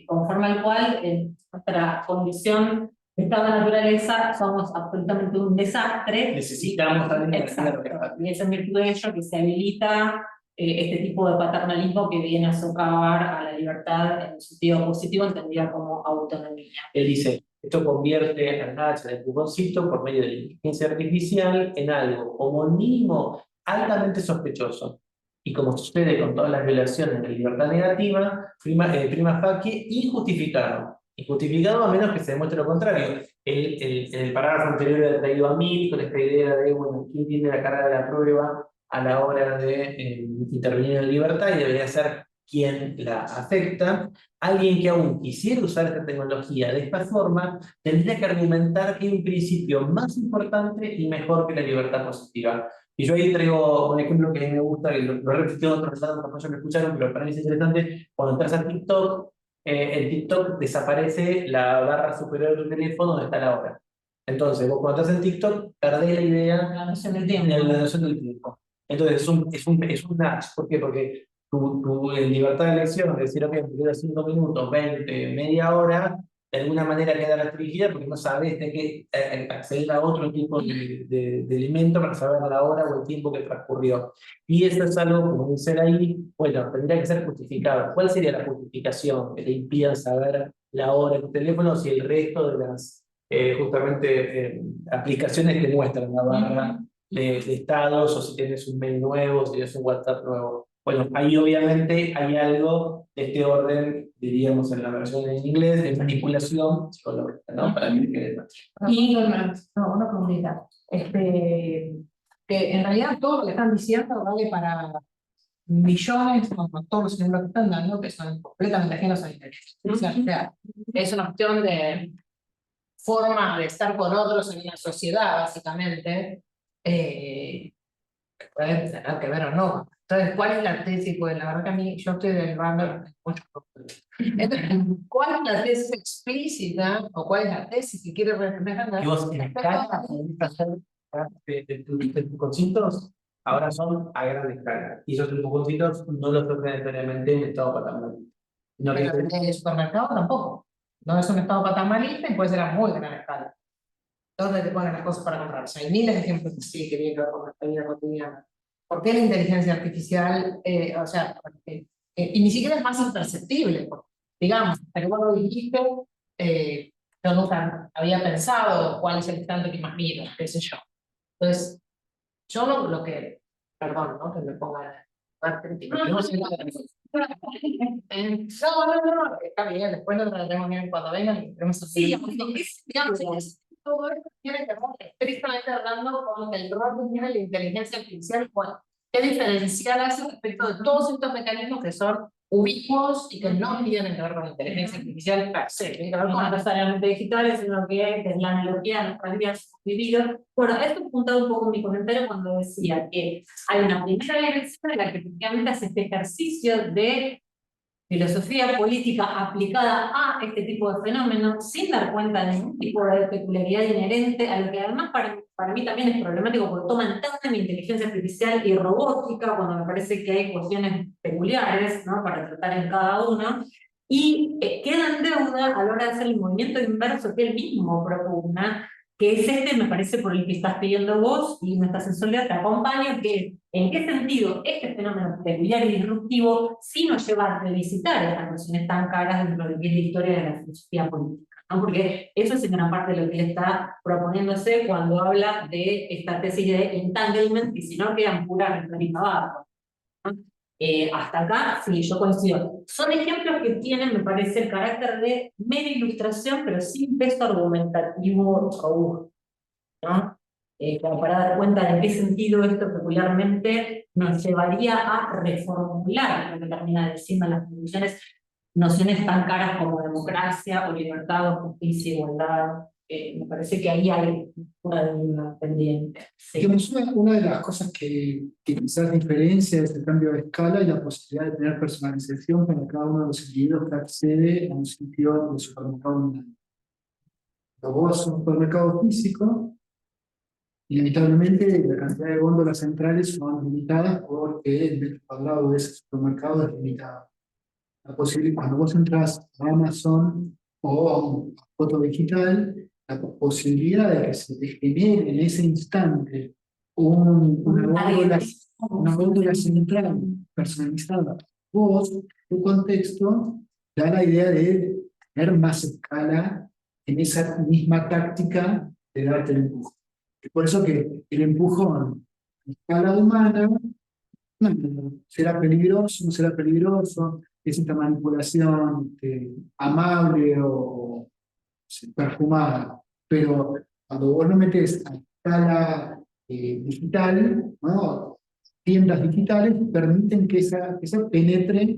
Conforme al cual nuestra condición de estado de naturaleza somos absolutamente un desastre. necesitamos también Exacto. Y es en virtud de ello que se habilita este tipo de paternalismo que viene a socavar a la libertad en un sentido positivo, entendida como autonomía. Él dice, esto convierte al Nacha del empujoncito por medio de la inteligencia artificial en algo como mínimo altamente sospechoso. Y como sucede con todas las violaciones de libertad negativa, prima facie injustificado. Injustificado a menos que se demuestre lo contrario. En el parágrafo anterior era traído a mí con esta idea de, bueno, ¿quién tiene la carga de la prueba a la hora de intervenir en libertad? Y debería ser quien la afecta. Alguien que aún quisiera usar esta tecnología de esta forma, tendría que argumentar que hay un principio más importante y mejor que la libertad positiva. Y yo ahí traigo un ejemplo que a mí me gusta, que lo he repetido en otros lados, como ya me escucharon, pero para mí es interesante. Cuando entras a TikTok, en TikTok desaparece la barra superior del teléfono donde está la hora. Entonces, vos cuando estás en TikTok, perdés la idea La noción del tiempo. de la noción del tiempo. Entonces, es un nudge. ¿Por qué? Porque tu libertad de elección, de decir, ok, me quedo 5 minutos, 20, media hora, de alguna manera queda restringida porque no sabes de qué acceder a otro tipo de elemento para saber la hora o el tiempo que transcurrió. Y eso es algo, como dice ahí, bueno, tendría que ser justificado. ¿Cuál sería la justificación que te impida saber la hora en tu teléfono si el resto de las justamente aplicaciones te muestran la barra de estados, o si tienes un mail nuevo, si tienes un WhatsApp nuevo? Bueno, ahí obviamente hay algo de este orden, diríamos en la versión en inglés, de manipulación psicológica, ¿no? Para que quede más. Y una preguntita. Que en realidad todo lo que están diciendo vale para millones, no, todos los ejemplos que están dando, que son completamente ajenos a la inteligencia artificial. O sea, es una cuestión de forma de estar con otros en una sociedad, básicamente, que puede tener que ver o no. Entonces, ¿cuál es la tesis? Pues la verdad que a mí, yo estoy derivando muchos problemas. Entonces, ¿cuál es la tesis explícita o cuál es la tesis que quiere reflejar? Y vos en escala podés hacer de tus conceptos, ahora son a gran escala. Y esos conceptos no los tocan necesariamente en estado paternal. No que Pero en el supermercado tampoco. No es un estado patamalista y puede ser a muy gran escala. ¿Dónde te ponen las cosas para comprar? O sea, hay miles de ejemplos así que vienen con nuestra vida cotidiana. ¿Por qué la inteligencia artificial, o sea, y ni siquiera es más imperceptible? Porque, digamos, pero vos lo dijiste, yo nunca había pensado cuál es el instante que más miro, qué sé yo. Entonces, yo lo que, perdón, ¿no? Que me ponga más crítico. Yo no sé nada de eso. No, está bien, después lo trataremos bien cuando vengan y tenemos así. Digamos, todo esto tiene que ver estrictamente hablando con el rol que tiene la inteligencia artificial, bueno, qué diferencial hace respecto de todos estos mecanismos que son ubicuos y que no tienen que ver con la inteligencia artificial per se, tienen que ver No con necesariamente digitales, sino que es la analogía de nuestras vidas vividas. Bueno, esto apuntaba un poco en mi comentario cuando decía que hay una primera dirección en la que efectivamente hace este ejercicio de filosofía política aplicada a este tipo de fenómenos sin dar cuenta de ningún tipo de peculiaridad inherente, a lo que además para mí también es problemático porque toman tanta mi inteligencia artificial y robótica cuando me parece que hay cuestiones peculiares, ¿no? Para tratar en cada uno, y queda en deuda a la hora de hacer el movimiento inverso que él mismo propugna, que es este, me parece, por el que estás pidiendo vos, y no estás en soledad, te acompaño, que en qué sentido este fenómeno peculiar y disruptivo sí nos lleva a revisitar estas nociones tan caras dentro de lo que es la historia de la filosofía política, ¿no? Porque eso es en gran parte lo que él está proponiéndose cuando habla de esta tesis de entanglement, y si no quedan puras retórica abajo, ¿no? Hasta acá, sí, yo coincido. Son ejemplos que tienen, me parece, el carácter de mera ilustración, pero sin peso argumentativo robusto, ¿no? Como para dar cuenta de en qué sentido esto peculiarmente nos llevaría a reformular lo que termina diciendo en las conclusiones, nociones tan caras como democracia o libertad o justicia, igualdad. Me parece que ahí hay una pendiente. Sí. Digamos, una de las cosas que quizás diferencia es el cambio de escala y la posibilidad de tener personalización para cada uno de los individuos que accede a un sitio de supermercado online. Cuando vos vas a un supermercado físico, inevitablemente la cantidad de góndolas centrales son limitadas porque el metro cuadrado de ese supermercado es limitado. La posibilidad, cuando vos entras a Amazon o a una foto digital, la posibilidad de que se te genere en ese instante una góndola central personalizada, vos, tu contexto, da la idea de tener más escala en esa misma táctica de darte el empujón. Es por eso que el empujón a escala humana, no, será peligroso, no será peligroso, es esta manipulación amable o perfumada, pero cuando vos lo metes a escala digital, ¿no? Tiendas digitales permiten que esa penetre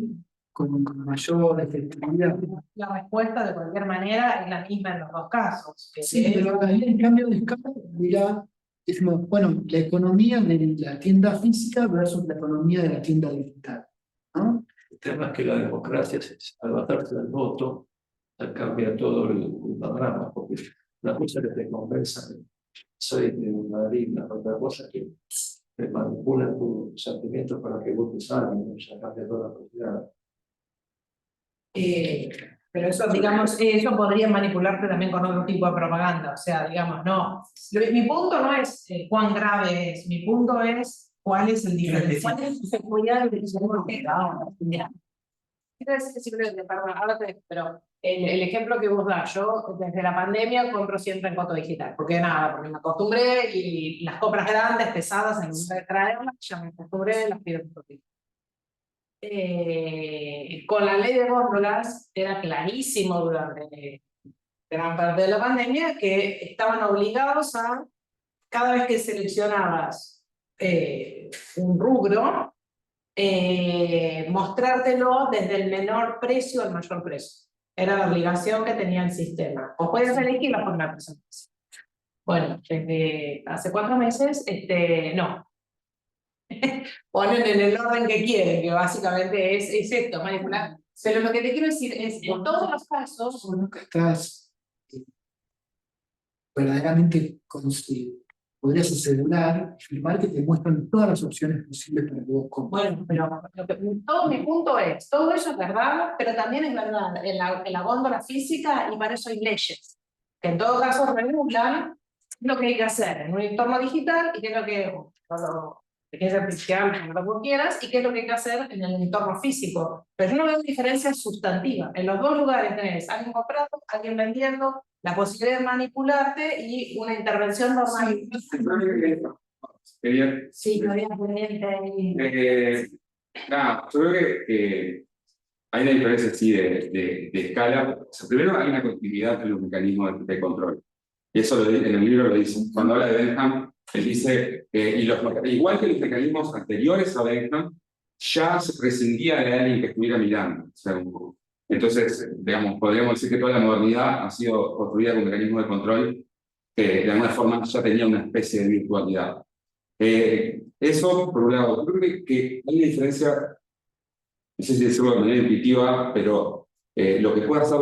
con mayor efectividad. La respuesta de cualquier manera es la misma en los dos casos. Que Sí, es- pero ahí en cambio de escala, dirá, decimos, bueno, la economía de la tienda física versus la economía de la tienda digital, ¿no? El tema es que la democracia, al bajarse del voto, cambia todo el panorama, porque la cosa que te convenza que soy de Madrid, la otra cosa que te manipulan tus sentimientos para que votes a alguien, ya cambia toda la sociedad. Pero eso, digamos, eso podría manipularte también con otro tipo de propaganda. O sea, digamos, no. Mi punto no es cuán grave es, mi punto es cuál es el diferencial. ¿Cuál es la seguridad de que se Pero el ejemplo que vos das, yo desde la pandemia compro siempre en foto digital, porque nada, porque me acostumbré y las compras grandes, pesadas, en lugar de traerlas, ya me acostumbré, las pido en foto digital. Con la ley de góndolas era clarísimo durante gran parte de la pandemia que estaban obligados a, cada vez que seleccionabas un rubro, mostrártelo desde el menor precio al mayor precio. Era la obligación que tenía el sistema. O puedes elegir la forma de presentación. Bueno, desde hace 4 meses, no. Ponen en el orden que quieren, que básicamente es esto, manipular. Pero lo que te quiero decir es, en todos los casos, Nunca estás verdaderamente construido. Podrías asegurar, afirmar que te muestran todas las opciones posibles para que vos compres. bueno, pero todo mi punto es, todo eso es verdad, pero también es verdad en la góndola física y para eso hay leyes, que en todo caso regulan lo que hay que hacer en un entorno digital y qué es lo que es artificial, como lo quieras, y qué es lo que hay que hacer en el entorno físico. Pero yo no veo diferencia sustantiva. En los dos lugares tenés alguien comprando, alguien vendiendo, la posibilidad de manipularte y una intervención normal. Sí, no había pendiente ahí. Nada, yo creo que hay una diferencia sí de escala. O sea, primero hay una continuidad en los mecanismos de control. Y eso en el libro lo dice. Cuando habla de Bentham, él dice, igual que los mecanismos anteriores a Bentham, ya se prescindía de alguien que estuviera mirando. O sea, entonces, digamos, podríamos decir que toda la modernidad ha sido construida con mecanismos de control que de alguna forma ya tenía una especie de virtualidad. Eso, por un lado, creo que hay una diferencia, no sé si decirlo de manera intuitiva, pero lo que puede hacer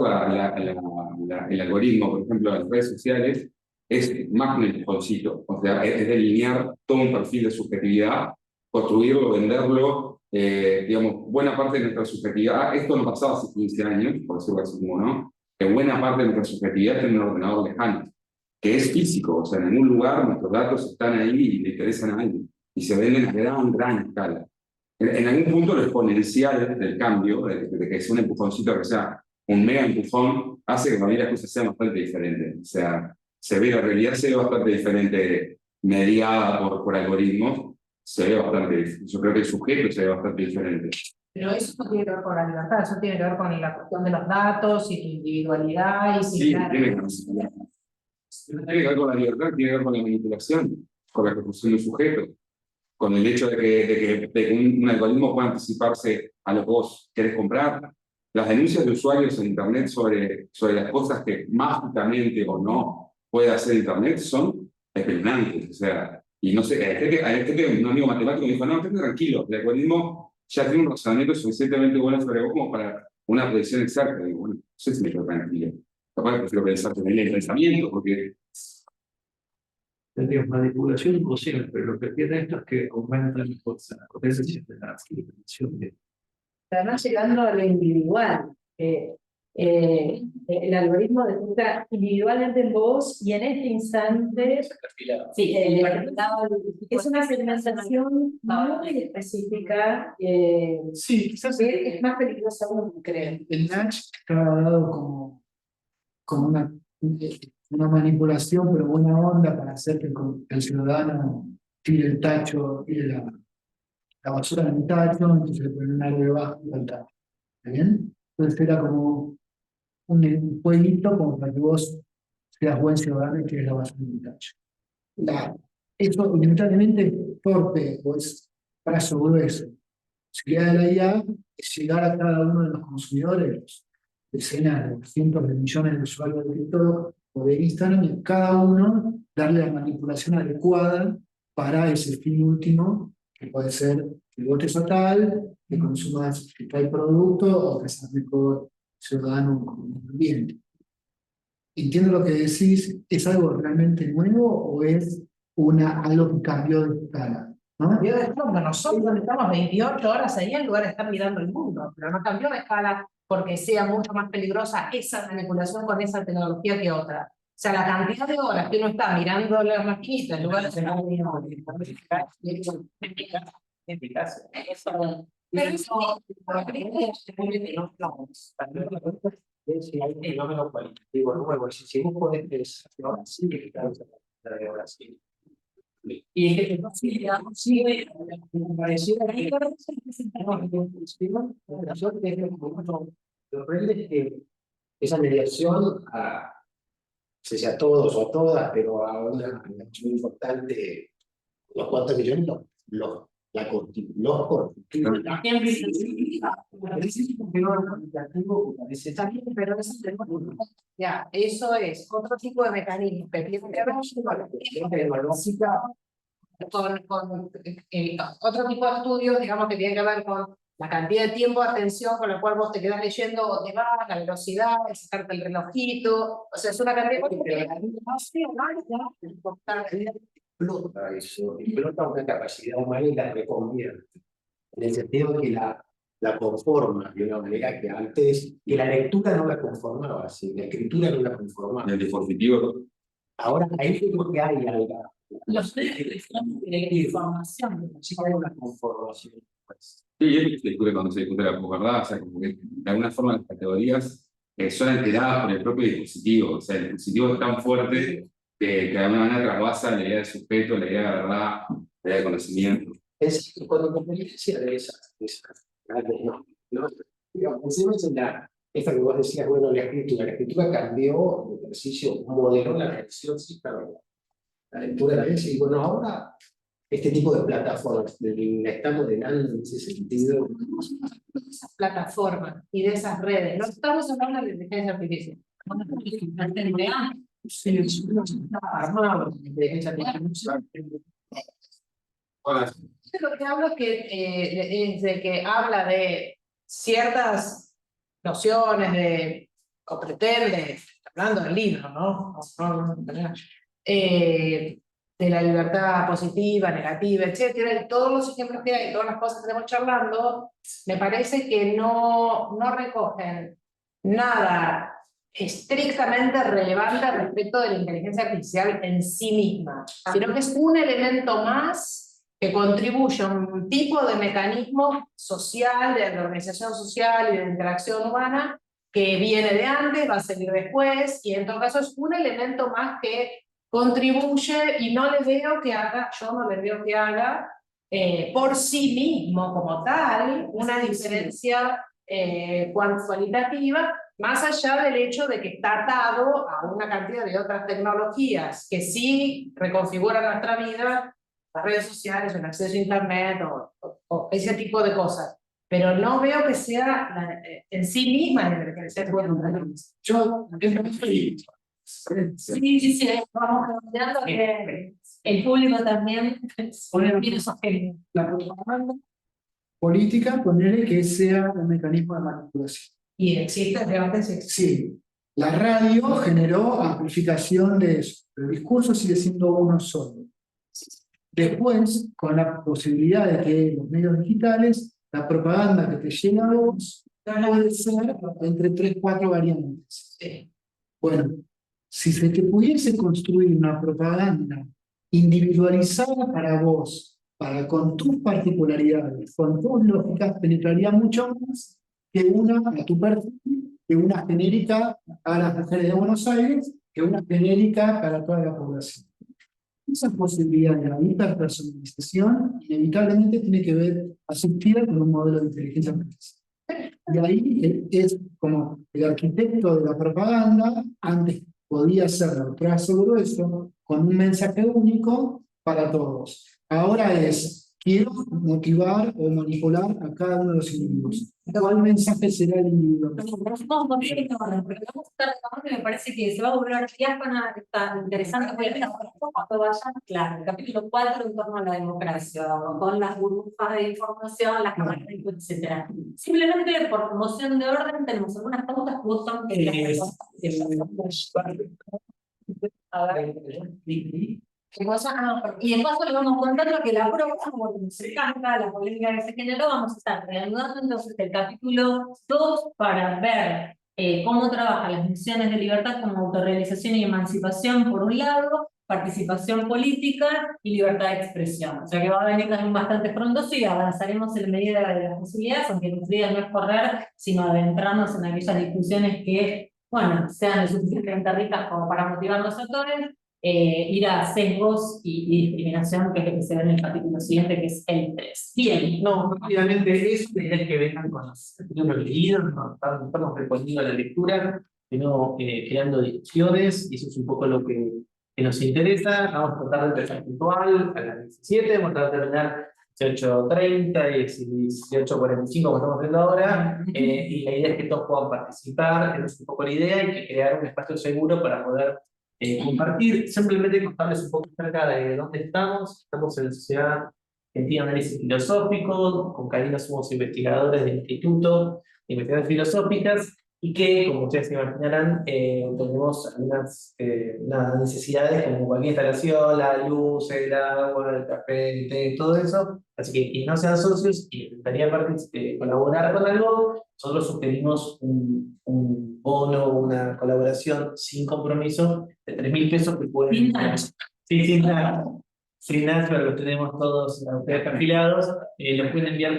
el algoritmo, por ejemplo, de las redes sociales, es más un empujoncito, o sea, es delinear todo un perfil de subjetividad, construirlo, venderlo, digamos, buena parte de nuestra subjetividad, esto no pasaba hace 15 años, por decirlo así como no, que buena parte de nuestra subjetividad está en un ordenador lejano, que es físico, o sea, en algún lugar nuestros datos están ahí y le interesan a alguien, y se venden a gran escala. En algún punto lo exponencial del cambio, de que sea un empujoncito, que sea un mega empujón, hace que para mí las cosas sean bastante diferentes. O sea, la realidad se ve bastante diferente, mediada por algoritmos, se ve bastante, yo creo que el sujeto se ve bastante diferente. Pero eso no tiene que ver con la libertad, eso tiene que ver con la cuestión de los datos y tu individualidad y si Sí, claro, tiene que ver con la libertad, tiene que ver con la manipulación, con la construcción de un sujeto, con el hecho de que un algoritmo pueda anticiparse a lo que vos querés comprar. Las denuncias de usuarios en Internet sobre las cosas que mágicamente o no puede hacer Internet son espeluznantes. O sea, y no sé, hay gente, un amigo matemático me dijo, no, estate tranquilo, el algoritmo ya tiene un razonamiento suficientemente bueno sobre vos como para una predicción exacta. Y digo, bueno, no sé si me quedo tranquilo. Capaz prefiero pensar en el pensamiento, porque Tendríamos manipulación imposible, pero lo que tiene esto es que aumenta la potencia de la información. Además, llegando a lo individual, el algoritmo detecta individualmente en vos y en este instante, sí, es una segmentación muy específica, Sí, quizás que es más peligrosa aún, creo. El Natch estaba dado como una manipulación, pero buena onda para hacer que el ciudadano tire el tacho, tire la basura en el tacho, entonces le ponen algo debajo del tacho. ¿Está bien? Entonces era como un jueguito como para que vos seas buen ciudadano y tires la basura en el tacho. Eso inevitablemente es torpe o es brazo grueso. Si le da la IA es llegar a cada uno de los consumidores, decenas de cientos de millones de usuarios de TikTok o de Instagram, y a cada uno darle la manipulación adecuada para ese fin último, que puede ser que votes fatal, que consumas tal producto o que seas mejor ciudadano con el ambiente. Entiendo lo que decís, ¿es algo realmente nuevo o es algo que cambió de escala? ¿No? cambió de escala. Nosotros estamos 28 horas ahí en lugar de estar mirando el mundo, pero no cambió de escala porque sea mucho más peligrosa esa manipulación con esa tecnología que otra. O sea, la cantidad de horas que uno está mirando las maquinitas en lugar de estar mirando pero eso Si hay un fenómeno cualitativo nuevo, si vos podés pensar ahora sí que causa la de ahora sí. Y es que no sigue, pareciera que lo real es que esa mediación a, no sé si a todos o a todas, pero a una muy importante, los cuantos millones, los constituyen. está bien, pero eso ya, eso es otro tipo de mecanismo que tiene que ver con otro tipo de estudios, digamos, que tiene que ver con la cantidad de tiempo de atención con la cual vos te quedás leyendo o te vas, la velocidad, el sacarte el relojito, o sea, es una cantidad de cosas que Explota eso, explota una capacidad humana y la reconvierte. En el sentido de que la conforma de una manera que antes, que la lectura no la conformaba, ¿sí? La escritura no la conformaba. El dispositivo. Ahora ahí creo que hay algo. Los medios de información. Sí hay una conformación. Pues. Sí, es que se discute cuando se discute la posverdad, o sea, como que de alguna forma las categorías son alteradas por el propio dispositivo, o sea, el dispositivo es tan fuerte que de alguna manera trasvasa la idea de sujeto, la idea de verdad, la idea de conocimiento. Es cuando conferencia de esas grandes no, digamos, pensemos en esta que vos decías, bueno, la escritura cambió el ejercicio, moderó la reacción, sí, claro, la lectura de la vez, y bueno, ahora este tipo de plataformas, la está modelando en ese sentido. esas plataformas y de esas redes. No estamos hablando de inteligencia artificial. Armado de inteligencia artificial. Ahora, Lo que hablo es de que habla de ciertas nociones de, o pretende, hablando del libro, ¿no? De la libertad positiva, negativa, etcétera, y todos los ejemplos que hay, todas las cosas que estamos charlando, me parece que no recogen nada estrictamente relevante respecto de la inteligencia artificial en sí misma, sino que es un elemento más que contribuye a un tipo de mecanismo social, de organización social y de interacción humana que viene de antes, va a seguir después, y en todo caso es un elemento más que contribuye y no le veo que haga, yo no le veo que haga por sí mismo como tal una diferencia cualitativa, más allá del hecho de que está atado a una cantidad de otras tecnologías que sí reconfiguran nuestra vida, las redes sociales, el acceso a internet o ese tipo de cosas. Pero no veo que sea en sí misma la inteligencia artificial. Yo, Sí, vamos redondeando que el público también tiene esos géneros. la propaganda política, ponerle que sea un mecanismo de manipulación. Y existe, realmente sí existe. Sí, la radio generó amplificación de eso, pero el discurso sigue siendo uno solo. Después, con la posibilidad de que los medios digitales, la propaganda que te llega a vos, puede ser entre 3, 4 variantes. Bueno, si se te pudiese construir una propaganda individualizada para vos, con tus particularidades, con tus lógicas, penetraría mucho más que una a tu perfil, que una genérica a las mujeres de Buenos Aires, que una genérica para toda la población. Esa posibilidad de la hiperpersonalización inevitablemente tiene que ver asistida con un modelo de inteligencia artificial. Y ahí es como el arquitecto de la propaganda, antes podía hacer el trazo grueso con un mensaje único para todos. Ahora es, quiero motivar o manipular a cada uno de los individuos. ¿Cuál mensaje será el individuo? Me parece que se va a volver diáfana, está interesante cuando vayan, claro, el capítulo 4 en torno a la democracia, con las burbujas de información, las cámaras de input, etc. Simplemente por moción de orden tenemos algunas pautas que gustan ¿Qué cosa? Y de paso le vamos contando que la prueba, como nos encanta, la polémica que se generó, vamos a estar reanudando entonces el capítulo 2 para ver cómo trabajan las misiones de libertad como autorrealización y emancipación por un lado, participación política y libertad de expresión. O sea que va a venir también bastante frondoso y avanzaremos en medida de las posibilidades, aunque nuestra idea no es correr, sino adentrarnos en aquellas discusiones que, bueno, sean lo suficientemente ricas como para motivarnos a todos. Ir a sesgos y discriminación, que es lo que se ve en el capítulo siguiente, que es el 3. Bien. No, rápidamente, eso es el que vengan con los libros leídos, no estamos respondiendo a la lectura, sino creando discusiones, y eso es un poco lo que nos interesa. Vamos a tratar de empezar puntual a las 17, vamos a tratar de terminar 18:30 y 18:45, como estamos viendo ahora, y la idea es que todos puedan participar, esa es un poco la idea, y que crear un espacio seguro para poder compartir. Simplemente contarles un poco acerca de dónde estamos. Estamos en la Sociedad Argentina de Análisis Filosófico, con Karina somos investigadores del Instituto de Investigaciones Filosóficas, y que, como ustedes se imaginarán, tenemos algunas necesidades como cualquier instalación, la luz, el agua, el café, el té, todo eso. Así que quienes no sean socios y les gustaría colaborar con algo, nosotros sugerimos un bono, una colaboración sin compromiso de 3.000 pesos que pueden... Sin nada. Sí, sin nada. Sin nada, pero los tenemos todos a ustedes perfilados. Los pueden enviar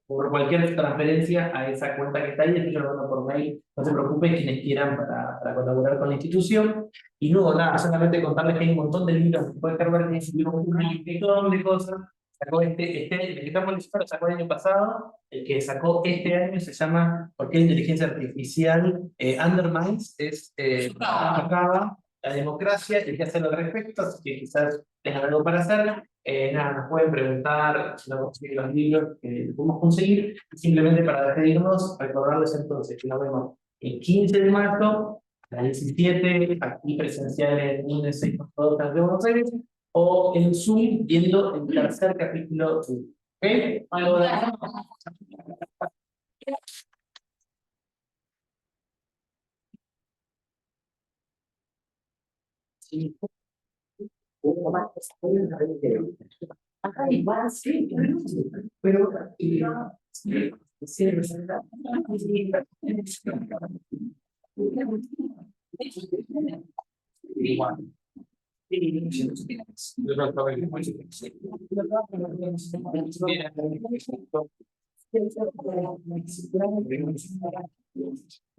por cualquier transferencia a esa cuenta que está ahí, después yo lo mando por mail. No se preocupen quienes quieran para colaborar con la institución. Y luego, nada, solamente contarles que hay un montón de libros que pueden cargar, que un montón de cosas. Sacó el que estamos leyendo, sacó el año pasado. El que sacó este año se llama ¿Por qué la inteligencia artificial undermines? Acaba la democracia, el que hace al respecto, así que quizás tengan algo para hacer. Nada, nos pueden preguntar si no consiguen los libros que podemos conseguir. Simplemente para despedirnos, recordarles entonces que nos vemos el 15 de marzo a las 17, aquí presencial en UNES de Buenos Aires, o en Zoom viendo el tercer capítulo. ¿Ok? Sí. Acá igual, sí, Pero igual.